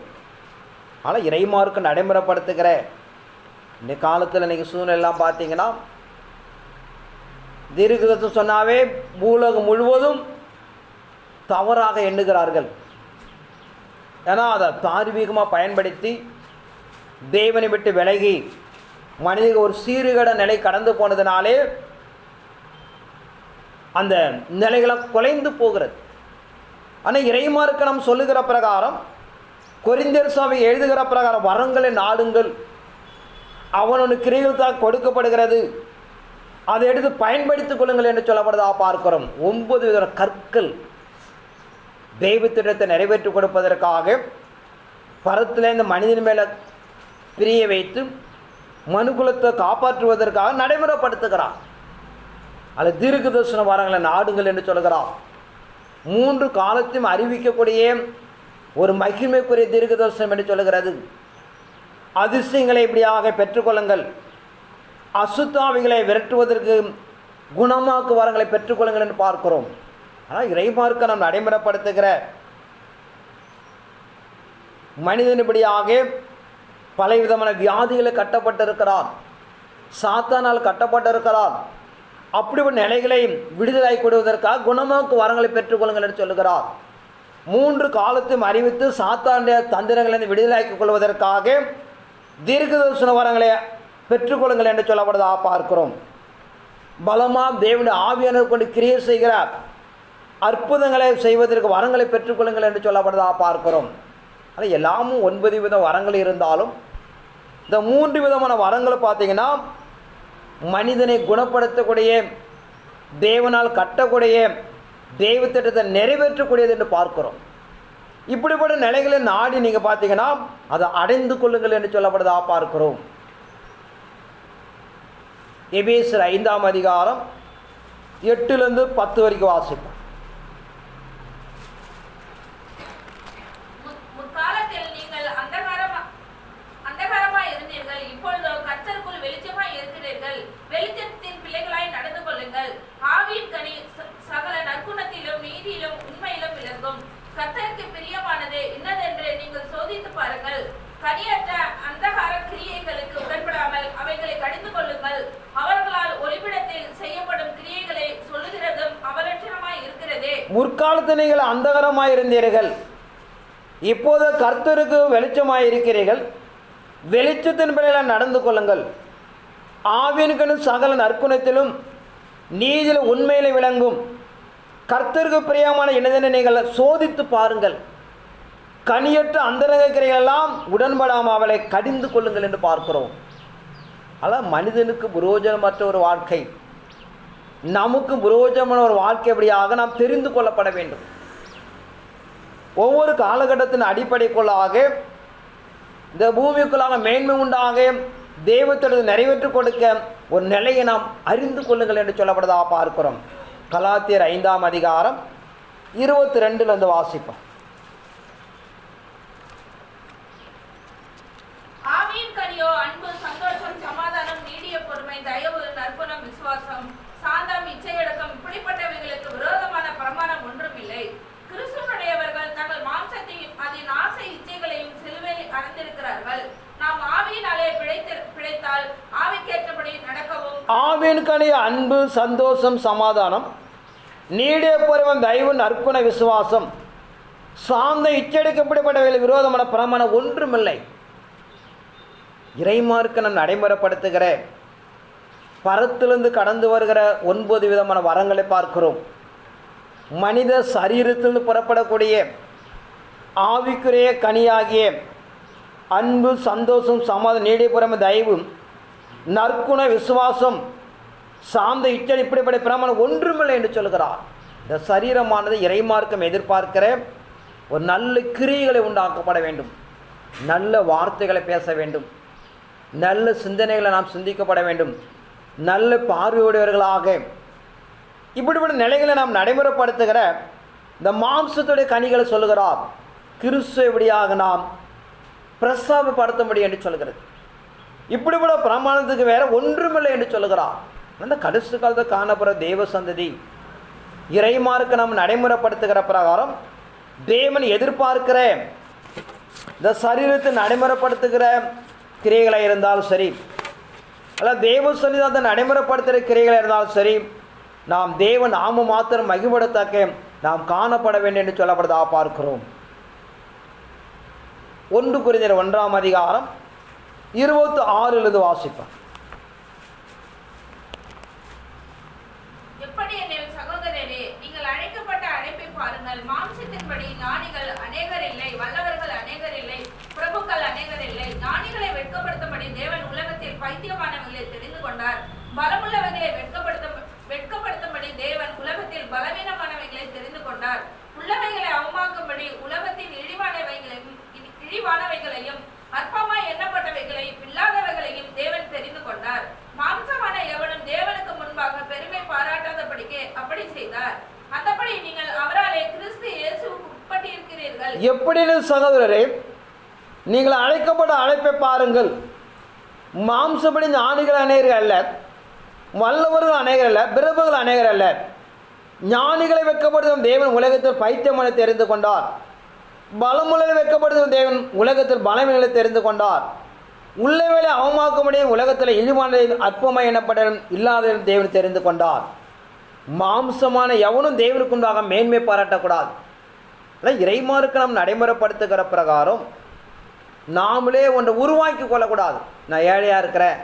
Speaker 1: ஆனால் இறைமார்க்கு நடைமுறைப்படுத்துகிற இந்த காலத்தில் இன்றைக்கி சூழ்நிலை எல்லாம் பார்த்தீங்கன்னா, தீர்க்கதரிசனம் சொன்னாவே பூலோகம் முழுவதும் தவறாக எண்ணுகிறார்கள். ஏன்னா அதை தார்மீகமாக பயன்படுத்தி தேவனை விட்டு விலகி மனிதர்கள் ஒரு சீர்கேட நிலை கடந்து போனதுனாலே அந்த நிலைகளை குலைந்து போகிறது. ஆனால் இறைமார்க்கு நாம் சொல்லுகிற பிரகாரம், கொரிந்தியர் சபை எழுதுகிற பிரகாரம் வரங்களை நாடுங்கள், அவனொன்று கிரிகள் தான் கொடுக்கப்படுகிறது, அதை எடுத்து பயன்படுத்திக் கொள்ளுங்கள் என்று சொல்லப்படுதா பார்க்கிறோம். 9 வித கற்கள் தெய்வத்திட்டத்தை நிறைவேற்றி கொடுப்பதற்காக பரத்திலேருந்து மனிதன் மேலே பிரிய வைத்து மனுக்குலத்தை காப்பாற்றுவதற்காக நடைமுறைப்படுத்துகிறார். அது தீர்க்கதரிசன வரங்களை நாடுங்கள் என்று சொல்கிறார். 3 காலத்தையும் அறிவிக்கக்கூடிய ஒரு மகிமைக்குரிய தீர்க்கதரிசனம் என்று சொல்லுகிறது. அதிசயங்களை இப்படியாக பெற்றுக்கொள்ளுங்கள், அசுத்தாவிகளை விரட்டுவதற்கு குணமாக்கு வரங்களை பெற்றுக்கொள்ளுங்கள் என்று பார்க்கிறோம். ஆனால் இறைமார்க்க நாம் நடைமுறைப்படுத்துகிற மனிதனுபடியாக பலவிதமான வியாதிகளை கட்டப்பட்டிருக்கிறார், சாத்தானால் கட்டப்பட்டிருக்கிறார். அப்படிப்பட்ட நிலைகளை விடுதலை கொடுவதற்காக குணமாக்கு வரங்களை பெற்றுக்கொள்ளுங்கள் என்று சொல்லுகிறார். 3 காலத்தையும் அறிவித்து சாத்தானுடைய தந்திரங்களிலிருந்து விடுதலையாக்கிக் கொள்வதற்காக தீர்க்கதரிசன வரங்களை பெற்றுக்கொள்ளுங்கள் என்று சொல்லப்படுதா பார்க்கிறோம். பலமாக தேவனுடைய ஆவியானவர் கொண்டு கிரியை செய்கிறார், அற்புதங்களை செய்வதற்கு வரங்களை பெற்றுக்கொள்ளுங்கள் என்று சொல்லப்படுதா பார்க்கிறோம். ஆனால் எல்லாமும் 9 வித வரங்கள் இருந்தாலும் இந்த 3 விதமான வரங்களை பார்த்தீங்கன்னா மனிதனை குணப்படுத்தக்கூடிய, தேவனால் கட்டக்கூடிய, தெய்வ திட்டத்தை நிறைவேற்றக்கூடியது என்று பார்க்கிறோம். இப்படிப்பட்ட நிலைகளை நாடி நீங்கள் பார்த்தீங்கன்னா அதை அடைந்து கொள்ளுங்கள் என்று சொல்லப்படுதா பார்க்கிறோம். எபேசியர் 5ஆம் அதிகாரம் 8லிருந்து 10 வரைக்கும் வாசிப்போம்.
Speaker 3: முற்காலத்தில் நீங்கள் அந்தகாரமாய் இருந்தீர்கள், இப்பொழுதோ கர்த்தருக்குள் வெளிச்சமாய் இருக்கிறீர்கள். வெளிச்சத்தின் பிள்ளைகளாய் நடந்து கொள்ளுங்கள். ஆவியின் கனி சகல நற்குணத்திலும் நீதியிலும் உண்மையிலும் விளங்கும். கர்த்தருக்கு பிரியமானது இன்னதென்று நீங்கள் சோதித்து பாருங்கள். கனியற்ற அந்தகார கிரியைகளுக்கு உடன்படாமல் அவைகளை கடிந்து கொள்ளுங்கள். அவர்களால் ஒளிபிடத்தில் செய்யப்படும் கிரியைகளை சொல்லுகிறதும் அவலட்சணமாய் இருக்கிறதே.
Speaker 1: முற்காலத்தில் நீங்கள் அந்தகாரமாய் இருந்தீர்கள், இப்போது கர்த்தருக்கு வெளிச்சமாய் இருக்கிறீர்கள். வெளிச்சத்தின் பிள்ளைகளால் நடந்து கொள்ளுங்கள். ஆவியின்கனு சகல நற்குணத்திலும் நீதியில் உண்மையில விளங்கும். கர்த்தருக்கு பிரியமான என்னதென்று நீங்கள் சோதித்து பாருங்கள். கனியற்ற அந்தரங்க கிரைகளெல்லாம் உடன்படாமல் அவளை கடிந்து கொள்ளுங்கள் என்று பார்க்கிறோம். ஆனால் மனிதனுக்கு புரோஜனமற்ற ஒரு வாழ்க்கை, நமக்கு புரோஜனமான ஒரு வாழ்க்கை எப்படியாக நாம் தெரிந்து கொள்ளப்பட வேண்டும். ஒவ்வொரு காலகட்டத்தின் அடிப்படைக்குள்ளாக இந்த பூமிக்குள்ளாக மேன்மை உண்டாக தெய்வத்திற்கு நிறைவேற்றி கொடுக்க ஒரு நிலையை நாம் அறிந்து கொள்ளுங்கள் என்று சொல்லப்படுதா பார்க்கிறோம். கலாத்தியர் 5ஆம் அதிகாரம் 22 வாசிப்போம்.
Speaker 3: ஆவியின் கனியோ அன்பு, சந்தோஷம், சமாதானம், நீடிய பொறுமை, தயவு, நற்குணம், விசுவாசம், சாந்தம், இச்சையடக்கம். இப்படிப்பட்டவைகளுக்கு விரோதமான பிரமாணம் ஒன்றும் இல்லை. கிறிஸ்துவனுடையவர்கள் தங்கள் மாம்சத்தையும் அதன் ஆசை இச்சைகளையும் சிலுவையில் அடைந்திருக்கிறார்கள். நாம் ஆவியினாலே பிழைத்தால் ஆவிக்கேற்றபடி நடக்கவும்.
Speaker 1: ஆவியின் கனி அன்பு, சந்தோஷம், சமாதானம், நீடிய பொறுமை, தயவு, நற்குண, விசுவாசம், சாந்த இச்சையடக்கப்பட்டவைகளுக்கு விரோதமான பிரமாணம் ஒன்றுமில்லை. இறைமார்க்கு நாம் நடைமுறைப்படுத்துகிற பரத்திலிருந்து கடந்து வருகிற 9 விதமான வரங்களை பார்க்கிறோம். மனித சரீரத்திலிருந்து புறப்படக்கூடிய ஆவிக்குரிய கனியாகிய அன்பு, சந்தோஷம், சமாதானம், நீடிய பொறுமை, தயவு, நற்குண, விசுவாசம், சாந்த இச்சை இப்படிப்பட்ட பிரமாணம் ஒன்றுமில்லை என்று சொல்கிறார். இந்த சரீரமானது இறைமார்க்கம் எதிர்பார்க்கிற ஒரு நல்ல கிரியைகளை உண்டாக்கப்பட வேண்டும், நல்ல வார்த்தைகளை பேச வேண்டும், நல்ல சிந்தனைகளை நாம் சிந்திக்கப்பட வேண்டும், நல்ல பார்வையுடையவர்களாக இப்படிப்பட்ட நிலைகளை நாம் நடைமுறைப்படுத்துகிற இந்த மாம்சத்துடைய கனிகளை சொல்லுகிறார். கிறிஸ்துவடியாக நாம் பிரஸ்தாபப்படுத்த முடியும் என்று சொல்கிறது. இப்படிப்பட்ட பிரமாணத்துக்கு வேற ஒன்றுமில்லை என்று சொல்லுகிறார். அந்த கடைசி காலத்தில் காணப்படுற தேவ சந்ததி இறைமார்க்கு நாம் நடைமுறைப்படுத்துகிற பிரகாரம் தேவன் எதிர்பார்க்கிற இந்த சரீரத்தை நடைமுறைப்படுத்துகிற கிரியைகளாக இருந்தாலும் சரி, அல்ல தேவ சன்னிதானத்தை நடைமுறைப்படுத்துகிற கிரியைகளாக இருந்தாலும் சரி, நாம் தேவ நாம மாத்திரம் மகிழ்படத்தக்க நாம் காணப்பட வேண்டும் என்று சொல்லப்படுதா பார்க்கிறோம். 1 கொரிந்தியர் 1ஆம் அதிகாரம் 26 வாசிப்போம்.
Speaker 3: எப்படி எனில் சகோதரரே, நீங்கள் அழைக்கப்பட்ட அழைப்பை பாருங்கள். மாம்சத்தின்படி ஞானிகள் அநேகர் இல்லை, வல்லவர்கள் அநேகர் இல்லை, பிரபுக்கள் அநேகர் இல்லை. ஞானிகளை வெட்கப்படுத்தும்படி தேவன் உலகத்தில் பைத்தியமானவர்களை தெரிந்து கொண்டார். பலமுள்ளவர்களை வெட்கப்படுத்தும்படி தேவன் உலகத்தில் பலவீனமானவைகளை தெரிந்து கொண்டார். உள்ளவைகளை அவமாக்கும்படி உலகத்தின் இழிவானவைகளையும் அற்பமாய் எண்ணப்பட்டவைகளையும் இல்லாதவைகளையும் தேவன் தெரிந்து கொண்டார். மாம்சமான எவனும் தேவனுக்கு முன்பாக பெருமை பாராட்டாதபடிக்கு அப்படி செய்தார். அந்தபடி நீங்கள் அவராலே கிறிஸ்து இயேசுவுக்கு உட்பட்டிருக்கிறீர்கள்.
Speaker 1: எப்படி சகோதரரே, நீங்கள் அழைக்கப்பட்ட அழைப்பை பாருங்கள். மாம்சப்படி ஞானிகள் அநேகர் அல்ல, வல்லவர்கள் அநேகர் அல்ல, பிரபுகள் அநேகர் அல்ல. ஞானிகளை வெட்கப்படுத்தும் தேவன் உலகத்தில் பைத்தியமனை தெரிந்து கொண்டார். பலமுள்ள வெட்கப்படுத்தும் தேவன் உலகத்தில் பலவீனங்களை தெரிந்து கொண்டார். உள்ளவேளை அவமாக்கும்படி உலகத்தில் இழிவான அற்பமாய் எண்ணப்பட இல்லாத தேவன் தெரிந்து கொண்டார். மாம்சமான எவனும் தேவனுக்கு உண்டாக மேன்மை பாராட்டக்கூடாது. ஆனால் இறைமாருக்கு நாம் நடைமுறைப்படுத்துகிற பிரகாரம் நாமளே ஒன்றை உருவாக்கி கொள்ளக்கூடாது. நான் ஏழையாக இருக்கிறேன்,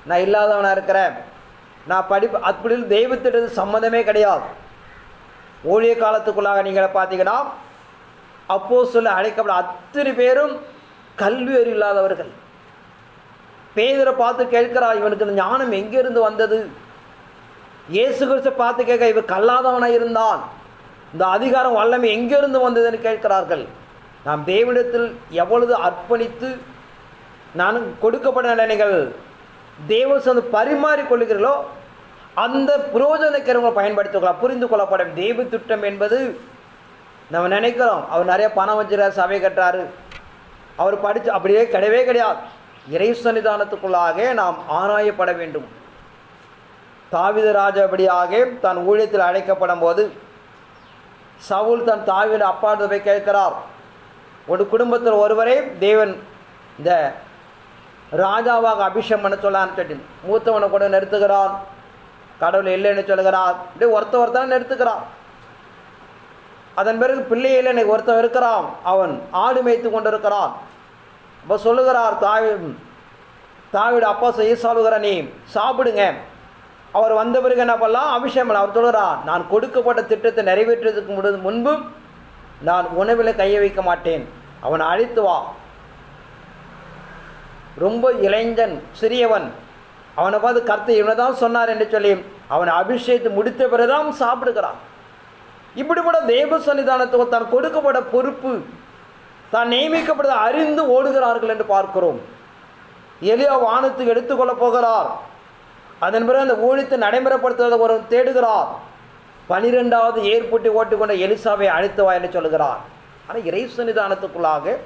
Speaker 1: நான் இல்லாதவனாக இருக்கிறேன், நான் அப்படி தெய்வத்திட்டது சம்மந்தமே கிடையாது. ஊழிய காலத்துக்குள்ளாக நீங்கள் பார்த்தீங்கன்னா அப்போஸ்தலர் அழைக்கப்பட அத்தனை பேரும் கல்வி அறிவு இல்லாதவர்கள். பேதுரை பார்த்து கேட்கிறார், இவனுக்கு இந்த ஞானம் எங்கிருந்து வந்தது? இயேசு கிறிஸ்துவை பார்த்து கேட்க, இவன் கல்லாதவனாக இருந்தான், இந்த அதிகாரம் வல்லமை எங்கிருந்து வந்ததுன்னு கேட்கிறார்கள். நாம் தேவனிடத்தில் எவ்வளவு அர்ப்பணித்து நான் கொடுக்கப்பட்ட நிலைகள் தேவ சொந்த பரிமாறி கொள்ளுகிறீர்களோ அந்த புரோஜனக்கிறவங்களை பயன்படுத்திக்கலாம். புரிந்து கொள்ளப்படும் தேவ திட்டம் என்பது நம்ம நினைக்கிறோம். அவர் நிறைய பணம் வச்சுறாரு, சபை கட்டுறாரு, அவர் படித்து அப்படியே கிடையவே கிடையாது. இறை சன்னிதானத்துக்குள்ளாக நாம் ஆராயப்பட வேண்டும். தாவீது ராஜாபடியாக தன் ஊழியத்தில் அழைக்கப்படும் போது சவுல் தன் தாவீது அப்பாட்ட போய் கேட்கிறார், ஒரு குடும்பத்தில் ஒருவரை தேவன் இந்த ராஜாவாக அபிஷேகம் பண்ண சொல்லான்னு சொல்லி மூத்தவனை கூட நிறுத்துகிறான். கடவுள் இல்லைன்னு சொல்லுகிறார். இப்படி ஒருத்தன் நிறுத்துக்கிறான். அதன் பிறகு பிள்ளை இல்லை, ஒருத்தன் இருக்கிறான், அவன் ஆடு மேய்த்து கொண்டு இருக்கிறான். அப்போ சொல்லுகிறார் தாவீது அப்பா செய்ய சொல்லுகிற, நீ சாப்பிடுங்க. அவர் வந்த பிறகு என்ன பண்ணலாம், அபிஷேகம். அவர் சொல்கிறார், நான் கொடுக்கப்பட்ட திட்டத்தை நிறைவேற்றுவதற்கு முன்பு நான் உணவில் கையை வைக்க மாட்டேன், அவனை அழைத்து வா. ரொம்ப இளைஞன், சிறியவன், அவனை பார்த்து கர்த்தர் இவனை தான் சொன்னார் என்று சொல்லி அவனை அபிஷேகத்தை முடித்த பிறகுதான் சாப்பிடுகிறான். இப்படிப்பட்ட தேவ சன்னிதானத்துக்கு தான் கொடுக்கப்பட்ட பொறுப்பு, தான் நியமிக்கப்பட்டதை அறிந்து ஓடுகிறார்கள் என்று பார்க்கிறோம். எலியா வானத்துக்கு எடுத்துக்கொள்ளப் போகிறார். அதன் பிறகு அந்த ஊழியத்தை நடைமுறைப்படுத்துவதை ஒரு தேடுகிறார். 12வது ஏற்பட்டு ஓட்டிக்கொண்ட எலிசாவை அழைத்து வா என்று சொல்லுகிறார். ஆனால் இறை சன்னிதானத்துக்குள்ளாக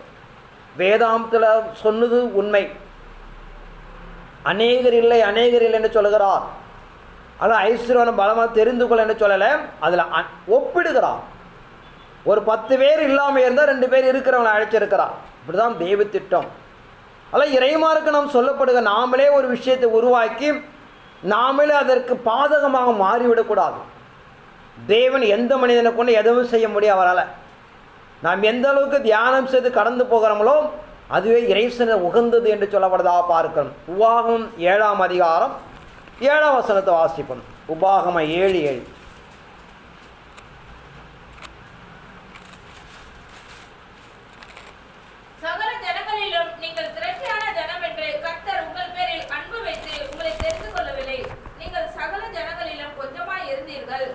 Speaker 1: வேதாந்தத்தில் சொன்னது உண்மை. அநேகர் இல்லை என்று சொல்லுகிறார். ஆனால் ஐஸ்வர்யம் பலமாக தெரிந்து கொள்ள என்று சொல்லலை, அதில் ஒப்பிடுகிறார். ஒரு 10 பேர் இல்லாமல் இருந்தால் 2 பேர் இருக்கிறவங்களை அழைச்சிருக்கிறார். இப்படி தான் தெய்வ திட்டம். அதில் இறைமாருக்கு நாம் சொல்லப்படுகிற நாமளே ஒரு விஷயத்தை உருவாக்கி நாமளே அதற்கு பாதகமாக மாறிவிடக்கூடாது. தேவன் எந்த மனிதனை கொண்டு எதுவும் செய்ய முடியும் அவரால். நாம் எந்த அளவுக்கு தியானம் செய்து கடந்து போகிறோங்களோ அதுவே இறைசனை உகந்தது என்று சொல்லப்படுதா பார்க்கணும். உபாகமம் 7ஆம் அதிகாரம் 7ஆம் வசனத்தை வாசிப்போம். உபாகமம் 7:7.
Speaker 3: சகல ஜனங்களிலும் நீங்கள் திரட்சியான ஜனம் என்று கர்த்தர் உங்கள் பேரில் அன்பு வைத்து உங்களை தெரிந்து கொள்ளவில்லை. நீங்கள் சகல ஜனங்களிலும் கொஞ்சமாய் இருந்தீர்கள்.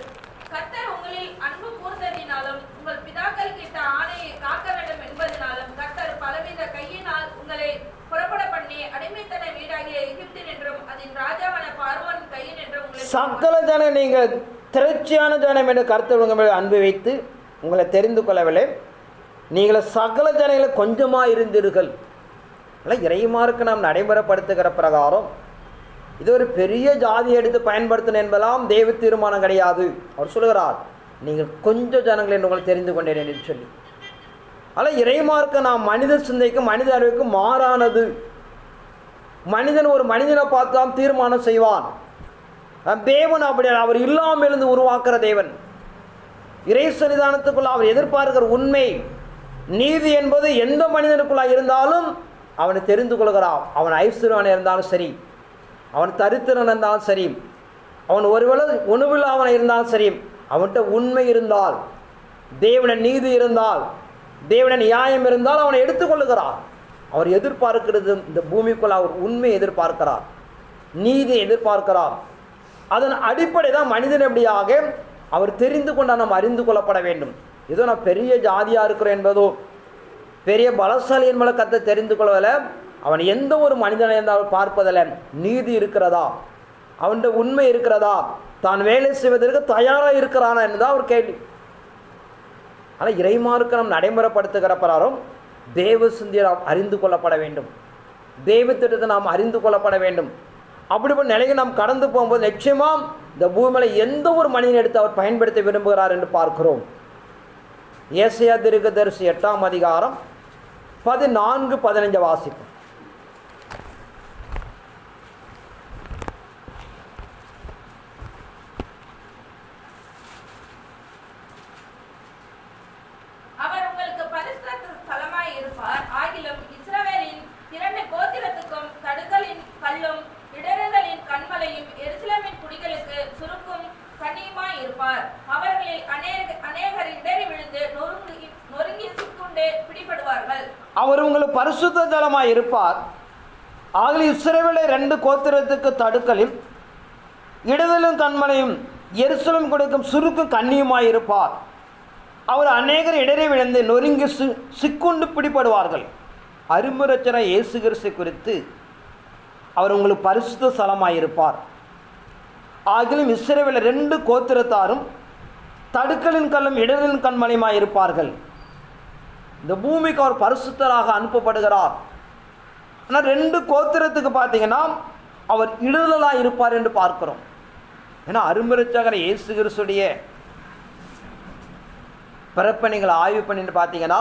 Speaker 3: கர்த்தர் உங்களில் அன்பு கூர்ந்ததினாலும் உங்கள் பிதாக்கள் கிட்ட ஆணையை காக்க வேண்டும் என்பதனாலும் கர்த்தர் பலவித கையினால் உங்களை புறப்பட பண்ணி அடிமைத்தன வீடாகிய எகிப்தில் என்றும் அதன் ராஜாவான பார்வோன்
Speaker 1: சகல ஜனம் நீங்கள் திரட்சியான ஜனம் என்று கருத்து உங்கள் மேல் அன்பு வைத்து உங்களை தெரிந்து கொள்ளவில்லை, நீங்கள் சகல ஜனங்களை கொஞ்சமாக இருந்தீர்கள். இல்லை, இறைமாருக்கு நாம் நடைமுறைப்படுத்துகிற பிரகாரம் இது ஒரு பெரிய ஜாதியை எடுத்து பயன்படுத்தணும் என்பதெல்லாம் தெய்வ தீர்மானம் கிடையாது. அவர் சொல்கிறார், நீங்கள் கொஞ்சம் ஜனங்கள் என்று உங்களை தெரிந்து கொண்டேன் என்று சொல்லி. ஆனால் இறைமார்க்க நாம் மனித சிந்தைக்கும் மனித அறிவுக்கும் மாறானது. மனிதன் ஒரு மனிதனை பார்த்து தான் தீர்மானம் செய்வான். தேவன் அப்படி அவர் இல்லாமல் இருந்து உருவாக்குற தேவன். இறை சன்னிதானத்துக்குள்ள அவர் எதிர்பார்க்கிற உண்மை நீதி என்பது எந்த மனிதனுக்குள்ளா இருந்தாலும் அவனை தெரிந்து கொள்கிறான். அவன் ஐஸ்வர்யவனாக இருந்தாலும் சரி, அவன் தரித்திரன் இருந்தாலும் சரி, அவன் ஒருவேளை உணவில்லாமல் இருந்தாலும் சரி, அவன்கிட்ட உண்மை இருந்தால், தேவன நீதி இருந்தால், தேவன நியாயம் இருந்தால் அவனை எடுத்துக்கொள்ளுகிறார். அவர் எதிர்பார்க்கிறது இந்த பூமிக்குள்ள அவர் உண்மை எதிர்பார்க்கிறார், நீதி எதிர்பார்க்கிறார். அதன் அடிப்படை தான் மனிதன் எப்படியாக அவர் தெரிந்து கொண்டால் நாம் அறிந்து கொள்ளப்பட வேண்டும். ஏதோ நான் பெரிய ஜாதியாக இருக்கிறேன் என்பதோ பெரிய பலசாலி என்பதை கற்று தெரிந்து கொள்வதில் அவன் எந்த ஒரு மனிதனை இருந்தாலும் பார்ப்பதில் நீதி இருக்கிறதா, அவன்கிட்ட உண்மை இருக்கிறதா, தான் வேலை செய்வதற்கு தயாராக இருக்கிறானா என்றுதான் அவர் கேள்வி. ஆனால் இறைமார்க்க நாம் நடைமுறைப்படுத்துகிற பிரகாரம் தேவ சிந்தியை நாம் அறிந்து கொள்ளப்பட வேண்டும், தெய்வ திட்டத்தை நாம் அறிந்து கொள்ளப்பட வேண்டும். அப்படிப்பட்ட நிலையை நாம் கடந்து போகும்போது நிச்சயமாக இந்த பூமியில் எந்த ஒரு மனிதனை எடுத்து அவர் பயன்படுத்த விரும்புகிறார் என்று பார்க்கிறோம். ஏசாயா தீர்க்கதரிசி 8ஆம் அதிகாரம் 14-15 வாசிப்போம்.
Speaker 3: அவர் உங்களுக்கு பரிசுத்த ஸ்தலமாய் இருப்பார். ஆகிலும் இஸ்ரவேலின் 2 கோத்திரத்துக்கும் தடுக்கலின் கல்லும் இடறுதலின் கண்மலையும் எருசலேமின் குடிகளுக்கு சுருக்கும் கண்ணியுமாய் இருப்பார். அவர்களில் அநேகர் இடறி விழுந்து நொறுங்கி சிக்குண்டு பிடிபடுவார்கள்.
Speaker 1: அவர் உங்களுக்கு பரிசுத்த ஜலமாய் இருப்பார். ஆகவே இஸ்ரவேலை 2 கோத்திரத்துக்கு தடுக்கலில் இடதலும் கண்மலையும் எருசலேம் கொடுக்கும் சுருக்கும் கண்ணியுமாய் இருப்பார். அவர் அநேகர் இடறி விழுந்து நொறுங்கி சிக்குண்டு பிடிபடுவார்கள். அருமரட்சகர் இயேசு கிறிஸ்து குறித்து அவர் உங்களுக்கு பரிசுத்த ஸ்தலமாய் இருப்பார். ஆகிலும் இஸ்ரவேலில் 2 கோத்திரத்தாரும் தடுக்கலின் கல்லும் இடரின் கண்மலையுமாய் இருப்பார்கள். இந்த பூமிக்கு அவர் பரிசுத்தராக அனுப்பப்படுகிறார். ஆனால் 2 கோத்திரத்துக்கு பார்த்தீங்கன்னா அவர் இடரலாக இருப்பார் என்று பார்க்கிறோம். ஏன்னா அருமரட்சகர் இயேசு கிறிஸ்துடைய பிறப்பை நீங்கள் ஆய்வு பண்ணிட்டு பார்த்தீங்கன்னா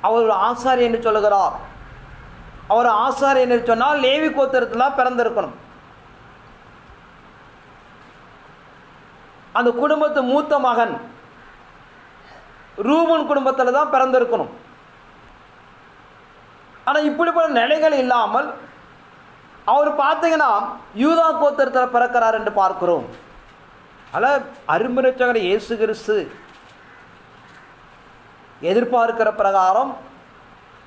Speaker 1: அவர் ஒரு ஆசாரி என்று சொல்லுகிறார். அவர் ஆசாரி என்று சொன்னால் லேவி கோத்திரத்தில் பிறந்திருக்கணும். அந்த குடும்பத்து மூத்த மகன் ரூபன் குடும்பத்தில் தான் பிறந்திருக்கணும். ஆனால் இப்படிப்பட்ட நிலைகள் இல்லாமல் அவர் பார்த்தீங்கன்னா யூதா கோத்திரத்தில் பிறக்கிறார் என்று பார்க்கிறோம். அதில் அருமரட்சகர் இயேசு கிறிஸ்து எதிர்பார்க்கிற பிரகாரம்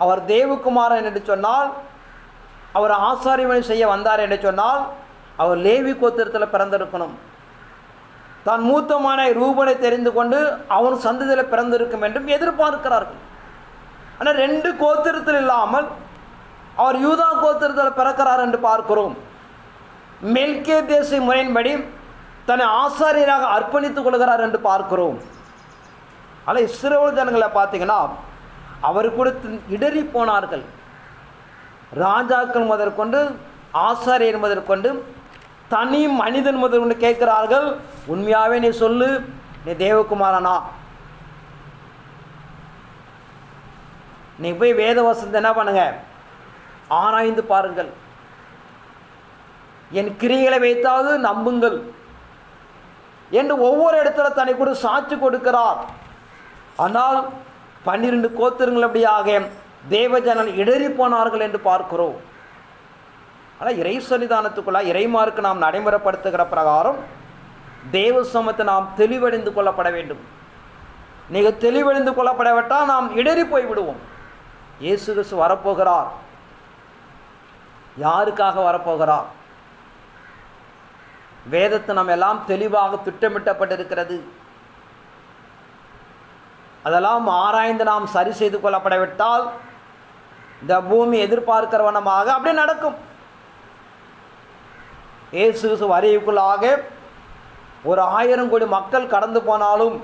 Speaker 1: அவர் தேவகுமாரன் என்று சொன்னால், அவர் ஆசாரியமணி செய்ய வந்தார் என்று சொன்னால் அவர் லேவி கோத்திரத்தில் பிறந்திருக்கணும். தான் மூத்தமான ரூபனை தெரிந்து கொண்டு அவன் சந்ததியில் பிறந்திருக்கும் என்றும் எதிர்பார்க்கிறார்கள். ஆனால் 2 கோத்திரத்தில் இல்லாமல் அவர் யூதா கோத்திரத்தில் பிறக்கிறார் என்று பார்க்கிறோம். மெல்கிசேதேக்கு முறையின்படி தன்னை ஆசாரியராக அர்ப்பணித்துக் கொள்கிறார் என்று பார்க்கிறோம். ஆனால் இஸ்ரவேல் ஜனங்களை பார்த்தீங்கன்னா அவர் கூட இடறி போனார்கள். ராஜாக்கள் முதற்கொண்டு ஆசாரியர் முதற்கொண்டு தனி மனிதன் முதற்கொண்டு கேட்கிறார்கள், உண்மையாகவே நீ சொல்லு, நீ தேவகுமாரனா? நீ போய் வேத வசனத்தை என்ன பண்ணுங்க, ஆராய்ந்து பாருங்கள், என் கிரியைகளை வைத்தாவது நம்புங்கள் என்று ஒவ்வொரு இடத்துல தன்னை கூட சாட்சி கொடுக்கிறார். ஆனால் 12 கோத்திரங்கள் அப்படியாக தேவஜனல் இடறி போனார்கள் என்று பார்க்கிறோம். ஆனால் இறை சன்னிதானத்துக்குள்ள இறைமார்க்கு நாம் நடைமுறைப்படுத்துகிற பிரகாரம் தேவ சமத்தை நாம் தெளிவடைந்து கொள்ளப்பட வேண்டும். நீங்கள் தெளிவடைந்து கொள்ளப்படவிட்டால் நாம் இடறி போய்விடுவோம். இயேசு கிறிஸ்து வரப்போகிறார். யாருக்காக வரப்போகிறார்? வேதத்தை நாம் எல்லாம் தெளிவாக திட்டமிட்டப்பட்டிருக்கிறது. அதெல்லாம் ஆராய்ந்து நாம் சரி செய்து கொள்ளப்படவிட்டால் இந்த பூமி எதிர்பார்க்கிற வண்ணமாக அப்படியே நடக்கும். இயேசு கிறிஸ்து வருகைக்குள்ளாக ஒரு 1000 கோடி மக்கள் கடந்து போனாலும்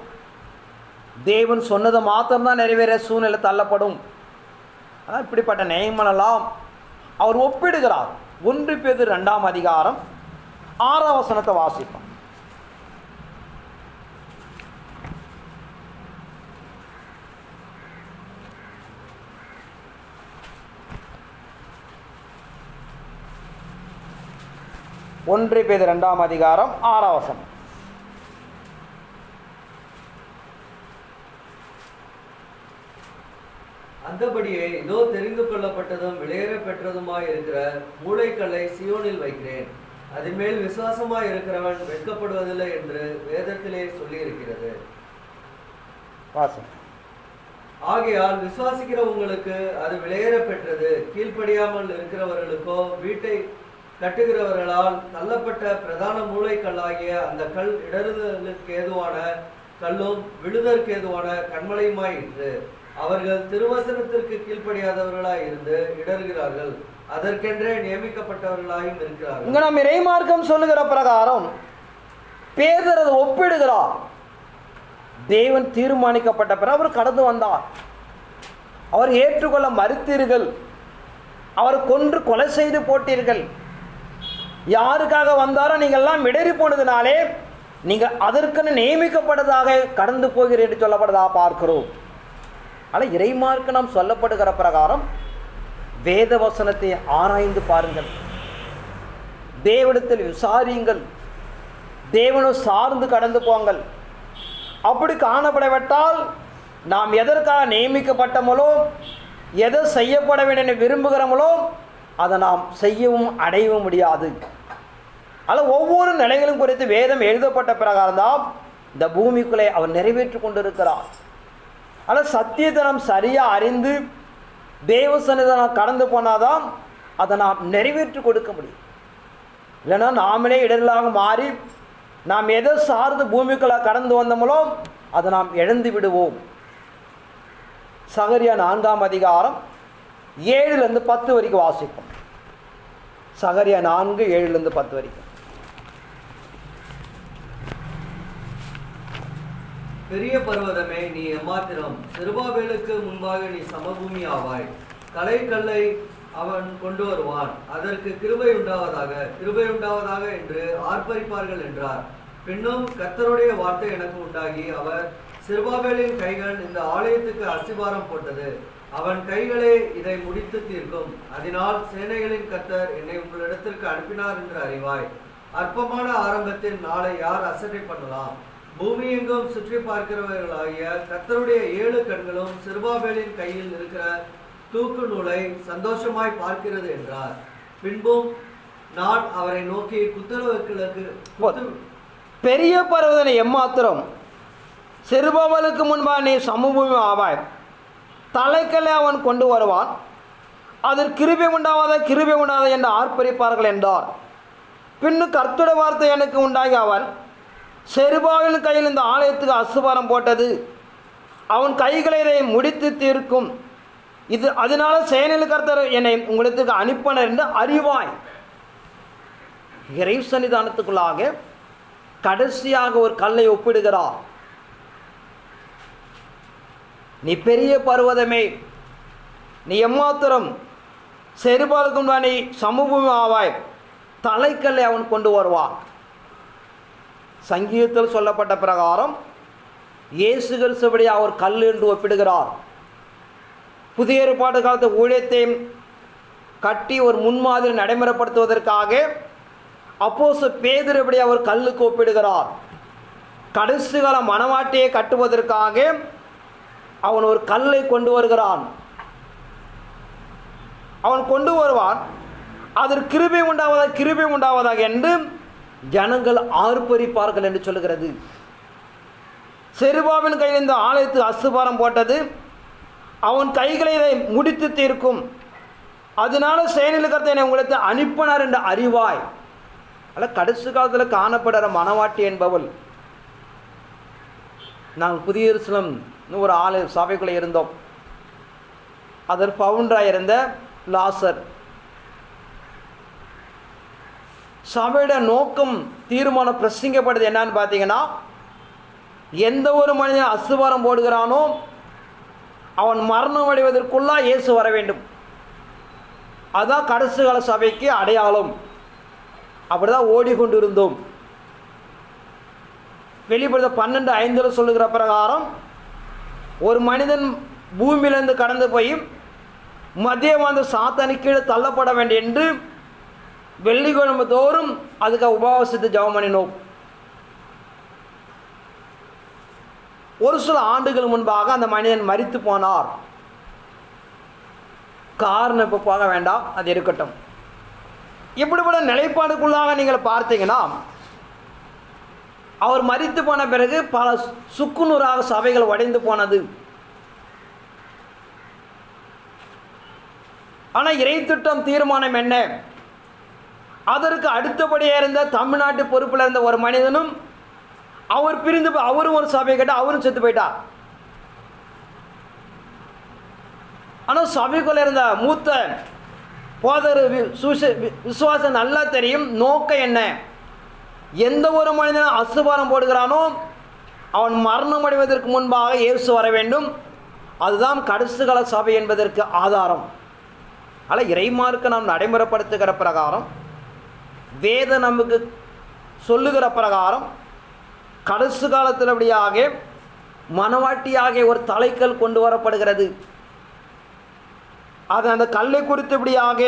Speaker 1: தேவன் சொன்னதை மாத்திரம்தான் நிறைவேற சூழ்நிலை தள்ளப்படும். ஆனால் இப்படிப்பட்ட நியமனெல்லாம் அவர் ஒப்பிடுகிறார். 1 பேதுரு 2ஆம் அதிகாரம் 6ஆம் வசனத்தை வாசிப்போம். ஒன்று பேதுரு 2ஆம் அதிகாரம் 6ஆம் வசனம்.
Speaker 2: அந்தபடியே இதோ தெரிந்து கொள்ளப்பட்டதும் விலையேற பெற்றதுமாய் இருக்கிற மூளைக்கல்லை சீயோனில் வைக்கிறேன், அதன் மேல் விசுவாசமாய் இருக்கிறவன் வெட்கப்படுவதில்லை என்று வேதத்திலே சொல்லி இருக்கிறது. ஆகையால் விசுவாசிக்கிற உங்களுக்கு அது விலையேற பெற்றது. கீழ்ப்படியாமல் இருக்கிறவர்களுக்கோ வீட்டை கட்டுகிறவர்களால் தள்ளப்பட்ட பிரதான மூளைக்கல்லாகிய அந்த கல் இடறுதலுக்கு ஏதுவான கல்லும் விழுதற்கேதுவான கண்மலையுமாயிற்று. அவர்கள் திருவசனத்திற்கு கீழ்ப்படியாதவர்களாய் இருந்து இடறுகிறார்கள், அதற்கென்றே நியமிக்கப்பட்டவர்களாயும் இருக்கிறார்கள்.
Speaker 1: இங்க நாம் இறைமார்க்கம் சொல்லுகிற பிரகாரம் பேதுரு ஒப்பிடுகிறார். தேவன் தீர்மானிக்கப்பட்ட பிறகு அவர் கடந்து வந்தார். அவர் ஏற்றுக்கொள்ள மறுத்தீர்கள், அவர் கொலை செய்து போட்டீர்கள். யாருக்காக வந்தாரோ நீங்கள்லாம் இடறி போனதுனாலே நீங்கள் அதற்கென நியமிக்கப்பட்டதாக கடந்து போகிறீர்கள் என்று சொல்லப்பட்டதாக பார்க்கிறோம். ஆனால் இறைமார்க்கு நாம் சொல்லப்படுகிற பிரகாரம் வேத வசனத்தை ஆராய்ந்து பாருங்கள், தேவனிடத்தில் விசாரியுங்கள், தேவனை சார்ந்து கடந்து போங்கள். அப்படி காணப்படவிட்டால் நாம் எதற்காக நியமிக்கப்பட்டமோ, எதை செய்யப்பட வேண்டும் என்று விரும்புகிறோமோ அதை நாம் செய்யவும் அடையவும் முடியாது. அதில் ஒவ்வொரு நிலைகளும் குறித்து வேதம் எழுதப்பட்ட பிரகாரம் தான் இந்த பூமிக்குள்ளே அவர் நிறைவேற்றி கொண்டிருக்கிறார். அதில் சத்தியத்தை நாம் சரியாக அறிந்து தேவ சன்னிதானம் கடந்து போனாதான் அதை நாம் நிறைவேற்றி கொடுக்க முடியும். இல்லைன்னா நாமளே இடர்களாக மாறி நாம் எதை சார்ந்து பூமிக்குள்ளே கடந்து வந்தோமோ அதை நாம் இழந்து விடுவோம். சகரியா 4ஆம் அதிகாரம் 7லிருந்து 10 வரைக்கும் வாசிப்போம். சகரியா 4 7லிருந்து 10 வரைக்கும்.
Speaker 2: பெரிய பர்வதமே நீ எம்மாத்திரம், செருபாபேலுக்கு முன்பாக நீ சமபூமி ஆவாய். கல்லை அவன் கொண்டு வருவான், அதற்கு கிருபை உண்டாவதாக என்று ஆர்ப்பரிப்பார்கள் என்றார். பின்னும் கர்த்தருடைய வார்த்தை எனக்கு உண்டாகி, அவர் செருபாபேலின் கைகள் இந்த ஆலயத்துக்கு அஸ்திபாரம் போட்டது, அவன் கைகளே இதை முடித்து தீர்க்கும். அதனால் சேனைகளின் கர்த்தர் என்னை உங்களிடத்திற்கு அனுப்பினார் என்று அறிவாய். அற்பமான ஆரம்பத்தில் நாளை யார் அசட்டை பண்ணலாம்? பூமி எங்கும் சுற்றி பார்க்கிறவர்களாகிய கர்த்தருடைய 7 கண்களும் செருபாபேலின் கையில் இருக்கிற தூக்கு நூலை சந்தோஷமாய் பார்க்கிறது என்றார். பின்பும் நான் அவரை நோக்கி
Speaker 1: பெரிய பர்வதனை எம்மாத்திரம், செருபாபேலுக்கு முன்பாக நீ சமபூமி ஆவாய். தலைக்கல்லை அவன் கொண்டு வருவான், அதில் கிருபை உண்டாவதா என்று ஆர்ப்பரிப்பார்கள் என்றார். பின்னும் கர்த்தருடைய வார்த்தை எனக்கு உண்டாகி, அவன் செருபாபேலின் கையில் இந்த ஆலயத்துக்கு அஸ்திபாரம் போட்டது, அவன் கைகளை இதை முடித்து தீர்க்கும். அதனால சேனையில் கர்த்தர் என்னை உங்களுக்கு அனுப்பினார் என்று அறிவாய். இறை சன்னிதானத்துக்குள்ளாக கடைசியாக ஒரு கல்லை ஒப்பிடுகிறார். நீ பெரிய பர்வதமே, நீ எம்மாத்திரம், செருபாபேலுக்கு நீ சமபூமி ஆவாய். தலைக்கல்லை அவன் கொண்டு வருவான். சங்கீதத்தில் சொல்லப்பட்ட பிரகாரம் இயேசு கிறிஸ்துவை அவர் கல் என்று ஒப்பிடுகிறார். புதிய ஏற்பாடு காலத்து ஊழியத்தை கட்டி ஒரு முன்மாதிரி நடைமுறைப்படுத்துவதற்காக அப்போஸ்தலர் பேதுருவை அவர் கல்லுக்கு ஒப்பிடுகிறார். கடைசி கால மணவாட்டியை கட்டுவதற்காக அவன் ஒரு கல்லை கொண்டு வருகிறான். அவன் கொண்டு வருவான், அதற்கு கிருபை உண்டாவதாக என்று ஜனங்கள் ஆர்ப்பரிப்பார்கள் என்று சொல்லுகிறது. செருபாபின் கையில் இந்த ஆலயத்துக்கு அஸ்திபாரம் போட்டது, அவன் கைகளை இதை முடித்து தீர்க்கும். அதனால சேனையில் கர்த்தர் உங்களுக்கு அனுப்பினார் என்று அறிவாய். அதில் கடைசி காலத்தில் காணப்படுற மணவாட்டி என்பவள், நாங்கள் புதிய எருசலேம் ஒரு ஆலய சபைக்குள்ளே இருந்தோம். அதற்கு பவுண்டராக இருந்த லாசர் சபையோட நோக்கம் தீர்மானம் பிரசங்கப்படுது என்னன்னு பார்த்தீங்கன்னா, எந்த ஒரு மனிதன் அசுவாரம் போடுகிறானோ அவன் மரணம் அடைவதற்குள்ளா இயேசு வர வேண்டும். அதுதான் கடைசி கால சபைக்கு அடையாளம். அப்படிதான் ஓடிக்கொண்டு இருந்தோம். வெளிப்படுத்த 12:5 சொல்லுகிற பிரகாரம் ஒரு மனிதன் பூமியிலிருந்து கடந்து போய் மதியம் வந்து சாத்தானு கீழே தள்ளப்பட வேண்டும் என்று வெள்ளிக்கிழமை தோறும் அதுக்கு உபவாசத்தை ஜெபம் பண்ணினோம். ஒரு சில ஆண்டுகள் முன்பாக அந்த மனிதன் மரித்து போனார். காரணம் இப்போ போக வேண்டாம், அது இருக்கட்டும். இப்படிப்பட்ட நிலைப்பாடுக்குள்ளாக நீங்கள் பார்த்தீங்கன்னா, அவர் மரித்து போன பிறகு பல சுக்குநூறாக சபைகள் உடைந்து போனது. ஆனால் இறைத்திட்டம் தீர்மானம் என்ன? அதற்கு அடுத்தபடியாக இருந்த தமிழ்நாட்டு பொறுப்பில் இருந்த ஒரு மனிதனும் அவர் பிரிந்து அவரும் ஒரு சபை கேட்டு அவரும் செத்து போயிட்டார். ஆனால் சபைக்குள்ள இருந்த மூத்த போதர் விசுவாசம் நல்லா தெரியும் நோக்கம் என்ன. எந்த ஒரு மனிதனும் அசுபாரம் போடுகிறானோ அவன் மரணம் அடைவதற்கு முன்பாக இயேசு வர வேண்டும். அதுதான் கடைசி கால சபை என்பதற்கு ஆதாரம். ஆனால் இறைமார்க்க நாம் நடைமுறைப்படுத்துகிற பிரகாரம், வேத நமக்கு சொல்லுகிற பிரகாரம், கடைசி காலத்தில் அப்படியாக மனவாட்டியாக ஒரு தலைக்கல் கொண்டு வரப்படுகிறது. அது அந்த கல்லை குறித்து இப்படியாக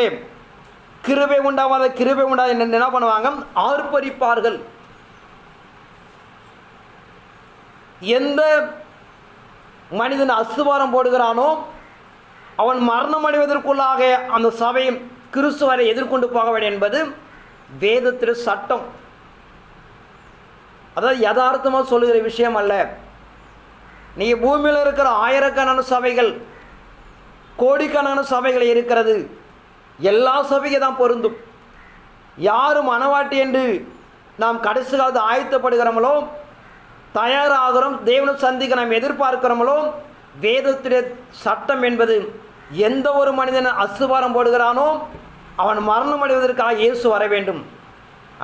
Speaker 1: கிருபை உண்டாவாத கிருபை உண்டாத என்ன பண்ணுவாங்க, ஆர்ப்பரிப்பார்கள். எந்த மனிதன் அசுவாரம் போடுகிறானோ அவன் மரணம் அடைவதற்குள்ளாக அந்த சபையை கிறிஸ்துவரை எதிர்கொண்டு போக வேண்டும் என்பது வேதத்தின் சட்டம். அதாவது யதார்த்தமாக சொல்லுகிற விஷயம் அல்ல. நீங்கள் பூமியில் இருக்கிற ஆயிரக்கணக்கான சபைகள், கோடிக்கணக்கான சபைகள் இருக்கிறது. எல்லா சபைக்கு தான் பொருந்தும். யார் மனவாட்டி என்று நாம் கடைசி காலத்து ஆயத்தப்படுகிறோமோ, தயாராகிறோம், தேவனை சந்திக்க நாம் எதிர்பார்க்கிறோமோ, வேதத்திலே சட்டம் என்பது எந்த ஒரு மனிதன் அசுவாரம் போடுகிறானோ அவன் மரணம் அடைவதற்காக இயேசு வர வேண்டும்.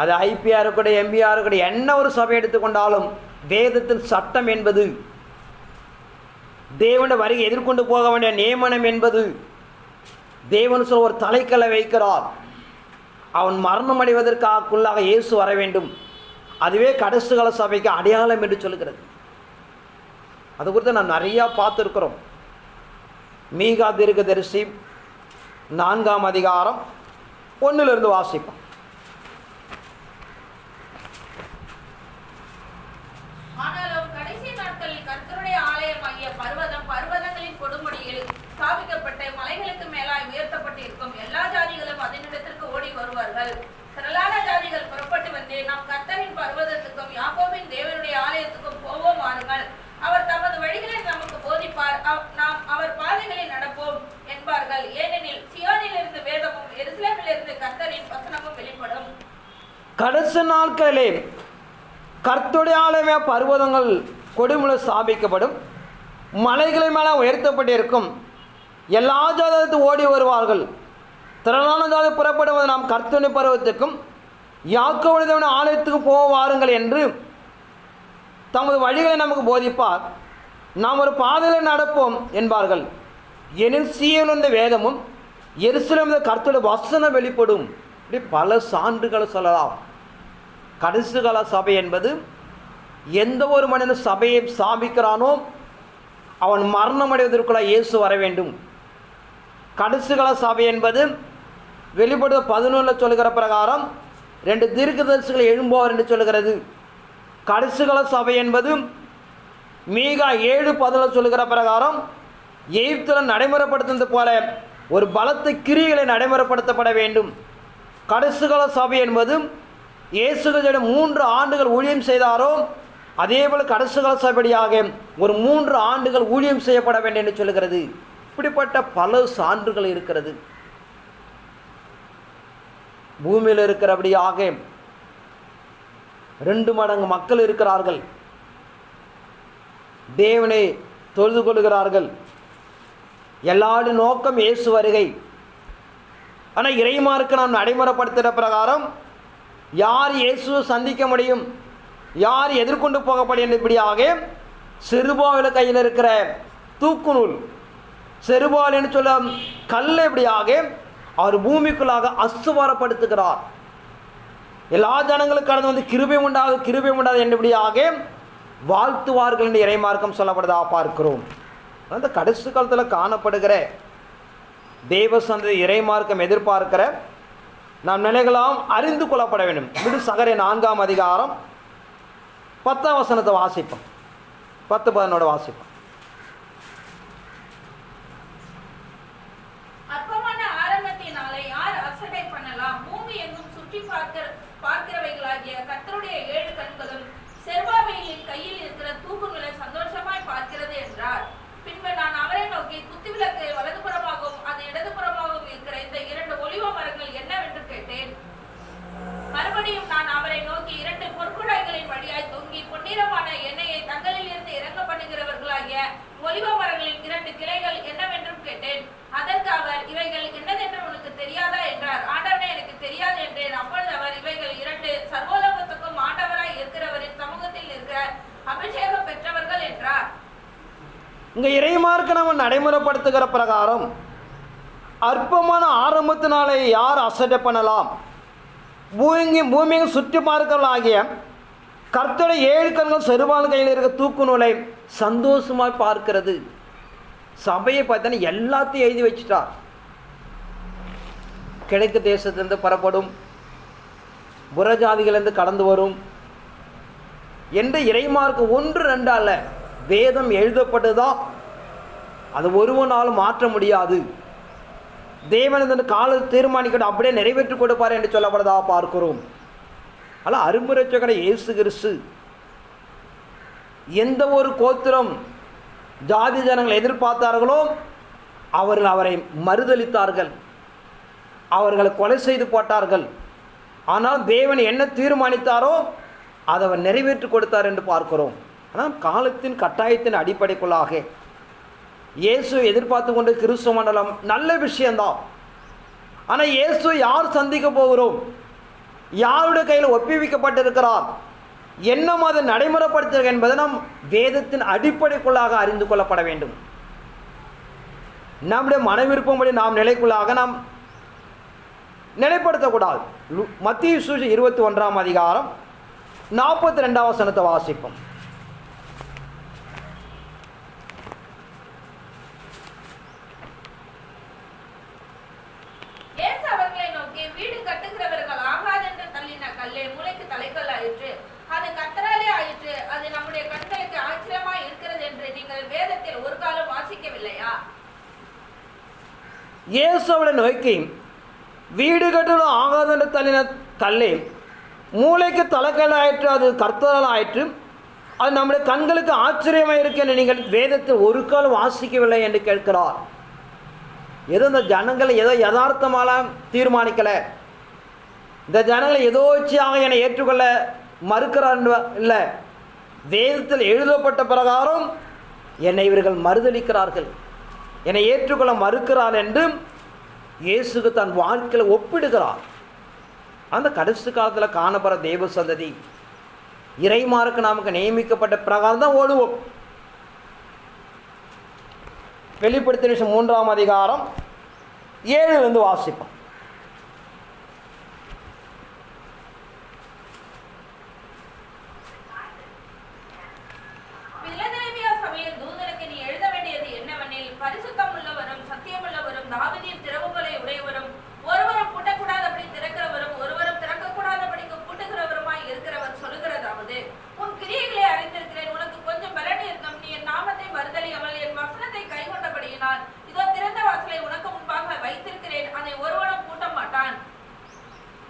Speaker 1: அது ஐபிஆர் இருக்கட்டும், எம்பிஆர் இருக்கட்டும், என்ன ஒரு சபை எடுத்துக்கொண்டாலும் வேதத்தின் சட்டம் என்பது, தேவனுடைய வருகை எதிர்கொண்டு போக வேண்டிய நியமனம் என்பது, தேவன் சொல்ல ஒரு தலைக்கல்லை வைக்கிறார், அவன் மரணம் அடைவதற்காக இயேசு வர வேண்டும். அதுவே கடைசி கால சபைக்கு அடையாளம் என்று சொல்லுகிறது. அது குறித்து நாம் நிறையா பார்த்துருக்கிறோம். மீகா தீர்க்கதரிசி 4ஆம் அதிகாரம் 1 வாசிப்போம்.
Speaker 3: ஆனாலும் கடைசி நாட்களில் கர்த்தருடைய ஆலயமாகிய பர்வதம் பர்வதங்களின் கொடுமுடியில் ஸ்தாபிக்கப்பட்ட மலைகளுக்கு மேலாய் உயர்த்தப்பட்டிருக்கும். எல்லா ஜாதிகளும் அதனிடத்திற்கு ஓடி வருவார்கள். திரளான ஜாதிகள் புறப்பட்டு வந்து நாம் கர்த்தரின் பர்வதத்துக்கும் யாக்கோபின் தேவனுடைய ஆலயத்துக்கும் போவோம் வாருங்கள். அவர் தமது வழிகளை நமக்கு போதிப்பார், நாம் அவர் பாதைகளில் நடப்போம் என்பார்கள். ஏனெனில் சியோனில் இருந்து வேதமும் எருசலேமில் இருந்து கர்த்தரின் வசனமும் வெளிப்படும்.
Speaker 1: கடைசி நாட்களிலே கர்த்தருடைய ஆலயமே பர்வதங்கள் கொடுமுடி ஸ்தாபிக்கப்படும், மலைகளை மேலே உயர்த்தப்பட்டிருக்கும். எல்லா ஜாதகத்து ஓடி வருவார்கள். திரளான ஜாதி புறப்படுவது நாம் கர்த்தருடைய பர்வதத்துக்கும் யாக்கோபுடைய ஆலயத்துக்கும் போக வாருங்கள் என்று தமது வழிகளை நமக்கு போதிப்பார், நாம் ஒரு பாதையில் நடப்போம் என்பார்கள். எனில் சீயோனிலிருந்து வேதமும் எருசலேமிலிருந்து கர்த்தருடைய வசனம் வெளிப்படும். இப்படி பல சான்றுகளை சொல்லலாம். கடைசி கால சபை என்பது எந்த ஒரு மனிதன் சபையை ஸ்தாபிக்கிறானோ அவன் மரணம் அடைவதற்குள்ள இயேசு வர வேண்டும். கடைசி கால சபை என்பது வெளிப்படுத்த 11 சொல்லுகிற பிரகாரம் 2 தீர்க்கதரிசிகள் எழும்புவார் என்று சொல்லுகிறது. கடைசி கால சபை என்பது மீகா 7:10 சொல்லுகிற பிரகாரம் எகிப்தில் நடைமுறைப்படுத்துவது போல ஒரு பலத்த கிரியைகளை நடைமுறைப்படுத்தப்பட வேண்டும். கடைசி கால சபை என்பது இயேசுகிற 3 ஆண்டுகள் ஊழியம் செய்தாரோ அதே போல் கடைசி கால சபையாக ஒரு 3 ஆண்டுகள் ஊழியம் செய்யப்பட வேண்டும் என்று சொல்லுகிறது. இப்படிப்பட்ட பல சான்றுகள் இருக்கிறது. பூமியில் இருக்கிறபடியாக 2 மடங்கு மக்கள் இருக்கிறார்கள். தேவனை தொழுது கொள்கிறார்கள். எல்லாருடைய நோக்கம் இயேசு வருகை. ஆனால் இறைமார்க்கு நாம் நடைமுறைப்படுத்துகிற பிரகாரம் யார் இயேசுவை சந்திக்க முடியும், யார் எதிர்கொண்டு போகப்படும் இப்படியாக செருபாவில் கையில் இருக்கிற தூக்குநூல், செருபால் என்று சொல்ல கல் இப்படியாக அவர் பூமிக்குள்ளாக அஸ்துவாரப்படுத்துகிறார். எல்லா ஜனங்களும் கடந்து வந்து கிருபை உண்டாது கிருபை உண்டாது என்றபடியாக வாழ்த்துவார்கள் என்று இறைமார்க்கம் சொல்லப்படுவதாக பார்க்கிறோம். அந்த கடைசி காலத்தில் காணப்படுகிற தேவ சந்ததி இறைமார்க்கம் எதிர்பார்க்கிற நாம் நிலைகளாம் அறிந்து கொள்ளப்பட வேண்டும். விடு சகரை 4ஆம் அதிகாரம் 10ஆம் வசனத்தை வாசிப்போம். 10-11 வாசிப்போம்.
Speaker 3: அற்பமான ஆரம்பத்தினாலே யார் அசட்டை பண்ணலாம்? பூமி எங்கும் சுற்றி பார்க்கிறவைகளாகிய கர்த்தருடைய 7 கண்களும் செருபாபேலின் கையில் இருக்கிற தூக்குநூலை சந்தோஷமாய் பார்க்கிறது என்றார். பின்பு நான் அவரை நோக்கி, குத்துவிளக்கு வலதுபுறமாகவும் அது இடதுபுறமாகவும் இருக்கிற இந்த 2 ஒலிவ மரங்கள் என்னவென்று கேட்டேன். மறுபடியும் நான் அவரை நோக்கி, 2 பொற்குடாய்களின் வழியாய் தொங்கி பொன்னிறமான எண்ணெயை தங்களில் இருந்து இறங்க பண்ணுகிறவர்களாகிய ஒலிவ மரங்களின் 2 கிளைகள் என்னவென்றும் கேட்டேன். அதற்கு அவர், இவைகள் என்னதென்று உனக்கு தெரியாதா என்றார். ஆண்டவனே, எனக்கு தெரியாது என்றேன். அப்பொழுது அவர், இவைகள் 2 சர்வோலோகத்துக்கும் ஆண்டவராய் இருக்கிறவரின் சமூகத்தில் இருக்கிற அபிஷேகம் பெற்றவர்கள் என்றார்.
Speaker 1: இங்க இறைமார்க்க நம்ம நடைமுறைப்படுத்துகிற பிரகாரம் அற்பமான ஆரம்பத்தினாலே யார் அசட்டை பண்ணலாம்? பூமியை சுற்றி பார்க்கலாகிய கர்த்தருடைய 7 கண்கள் செருபால் கையில் இருக்க தூக்கு நூலை சந்தோஷமாய் பார்க்கிறது. சபையை பார்த்தா எல்லாத்தையும் எழுதி வச்சுட்டார். கிழக்கு தேசத்திலிருந்து புறப்படும், புறஜாதிகளிலிருந்து கடந்து வரும் என்று இறைமார்க்கு 1-2 அல்ல, வேதம் எழுதப்பட்டதுதான். அது ஒருவனாலும் மாற்ற முடியாது. தேவன் இந்த காலத்தை தீர்மானிக்கணும், அப்படியே நிறைவேற்றி கொடுப்பார் என்று சொல்லப்படுவதாக பார்க்கிறோம். ஆனால் அருமுறைச்சகர இயேசு கிறிஸ்து எந்த ஒரு கோத்திரம் ஜாதி ஜனங்கள் எதிர்பார்த்தார்களோ அவர்கள் அவரை மறுதளித்தார்கள், அவர்களை கொலை செய்து போட்டார்கள். ஆனால் தேவன் என்ன தீர்மானித்தாரோ அதை அவர் நிறைவேற்றி கொடுத்தார் என்று பார்க்கிறோம். ஆனால் காலத்தின் கட்டாயத்தின் அடிப்படைக்குள்ளாக இயேசு எதிர்பார்த்து கொண்டு கிறிஸ்துவ மண்டலம் நல்ல விஷயம்தான். ஆனால் இயேசு யார் சந்திக்க போகிறோம், யாருடைய கையில் ஒப்புவிக்கப்பட்டிருக்கிறார், என்ன அதை நடைமுறைப்படுத்துகிறது என்பதை நாம் வேதத்தின் அடிப்படைக்குள்ளாக அறிந்து கொள்ளப்பட வேண்டும். நம்முடைய மனவிருப்பம்படி நாம் நிலைக்குள்ளாக நாம் நிலைப்படுத்தக்கூடாது. மத்தேயு சுவிசேஷம் 21ஆம் அதிகாரம் 42ஆம் வசனத்தை வாசிப்போம். இயேசுவை நோக்கி, வீடு கட்டலும் ஆகாதென்று தள்ளின கல்லே மூளைக்கு தலைக்கல் ஆயிற்று, அது கர்த்தரால் ஆயிற்று, அது நம்முடைய கண்களுக்கு ஆச்சரியமாக இருக்கு என்று நீங்கள் வேதத்தில் ஒரு காலம் வாசிக்கவில்லை என்று கேட்கிறார். ஏதோ இந்த ஜனங்களை ஏதோ யதார்த்தமால தீர்மானிக்கலை, இந்த ஜனங்களை ஏதோ இச்சையாக என்னை ஏற்றுக்கொள்ள மறுக்கிறார் இல்லை, வேதத்தில் எழுதப்பட்ட பிரகாரம் என்னை இவர்கள் மறுதளிக்கிறார்கள், என்னை ஏற்றுக்கொள்ள மறுக்கிறார் என்று இயேசுக்கு தன் வாழ்க்கையில் ஒப்பிடுகிறார். அந்த கடைசி காலத்தில் காணப்படுற தேவ சந்ததி இறைமார்க்கு நமக்கு நியமிக்கப்பட்ட பிரகாரம் தான் ஓடுவோம். வெளிப்படுத்தின 3ஆம் அதிகாரம் 7 வாசிப்போம்.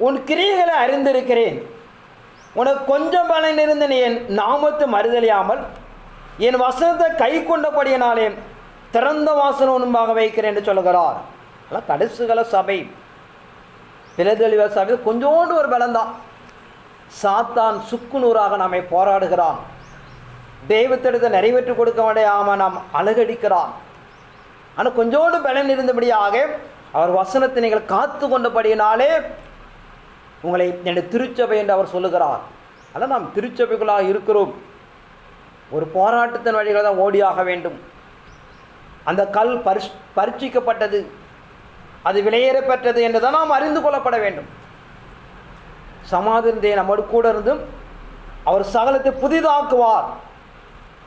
Speaker 1: உன் கிரியைகளை அறிந்திருக்கிறேன், உனக்கு கொஞ்சம் பலன் இருந்து நீ என் நாமத்தை மறுதலியாமல் என் வசனத்தை கை கொண்டபடியினாலே திறந்த வாசல் முன்பாக வைக்கிறேன் என்று சொல்கிறார். ஆனால் கடைசிகள சபை பிளதெளிவ சபை கொஞ்சோண்டு ஒரு பலன்தான். சாத்தான் சுக்குநூறாக நம்மை போராடுகிறான், தெய்வத்திடத்தை நிறைவேற்றி கொடுக்க முடியாமல் நாம் அழகடிக்கிறான். ஆனால் கொஞ்சோண்டு பலன் இருந்தபடியாக அவர் வசனத்தை நீங்கள் காத்து கொண்டபடியினாலே உங்களை என்னுடைய திருச்சபை என்று அவர் சொல்லுகிறார். ஆனால் நாம் திருச்சபைகளாக இருக்கிறோம். ஒரு போராட்டத்தின் வழிகளை தான் ஓடியாக வேண்டும். அந்த கல் பரீட்சிக்கப்பட்டது, அது விலையேற பெற்றது என்று தான் நாம் அறிந்து கொள்ளப்பட வேண்டும். சமாதானத்தை நம்மோடு கூட இருந்தும் அவர் சகலத்தை புதிதாக்குவார்.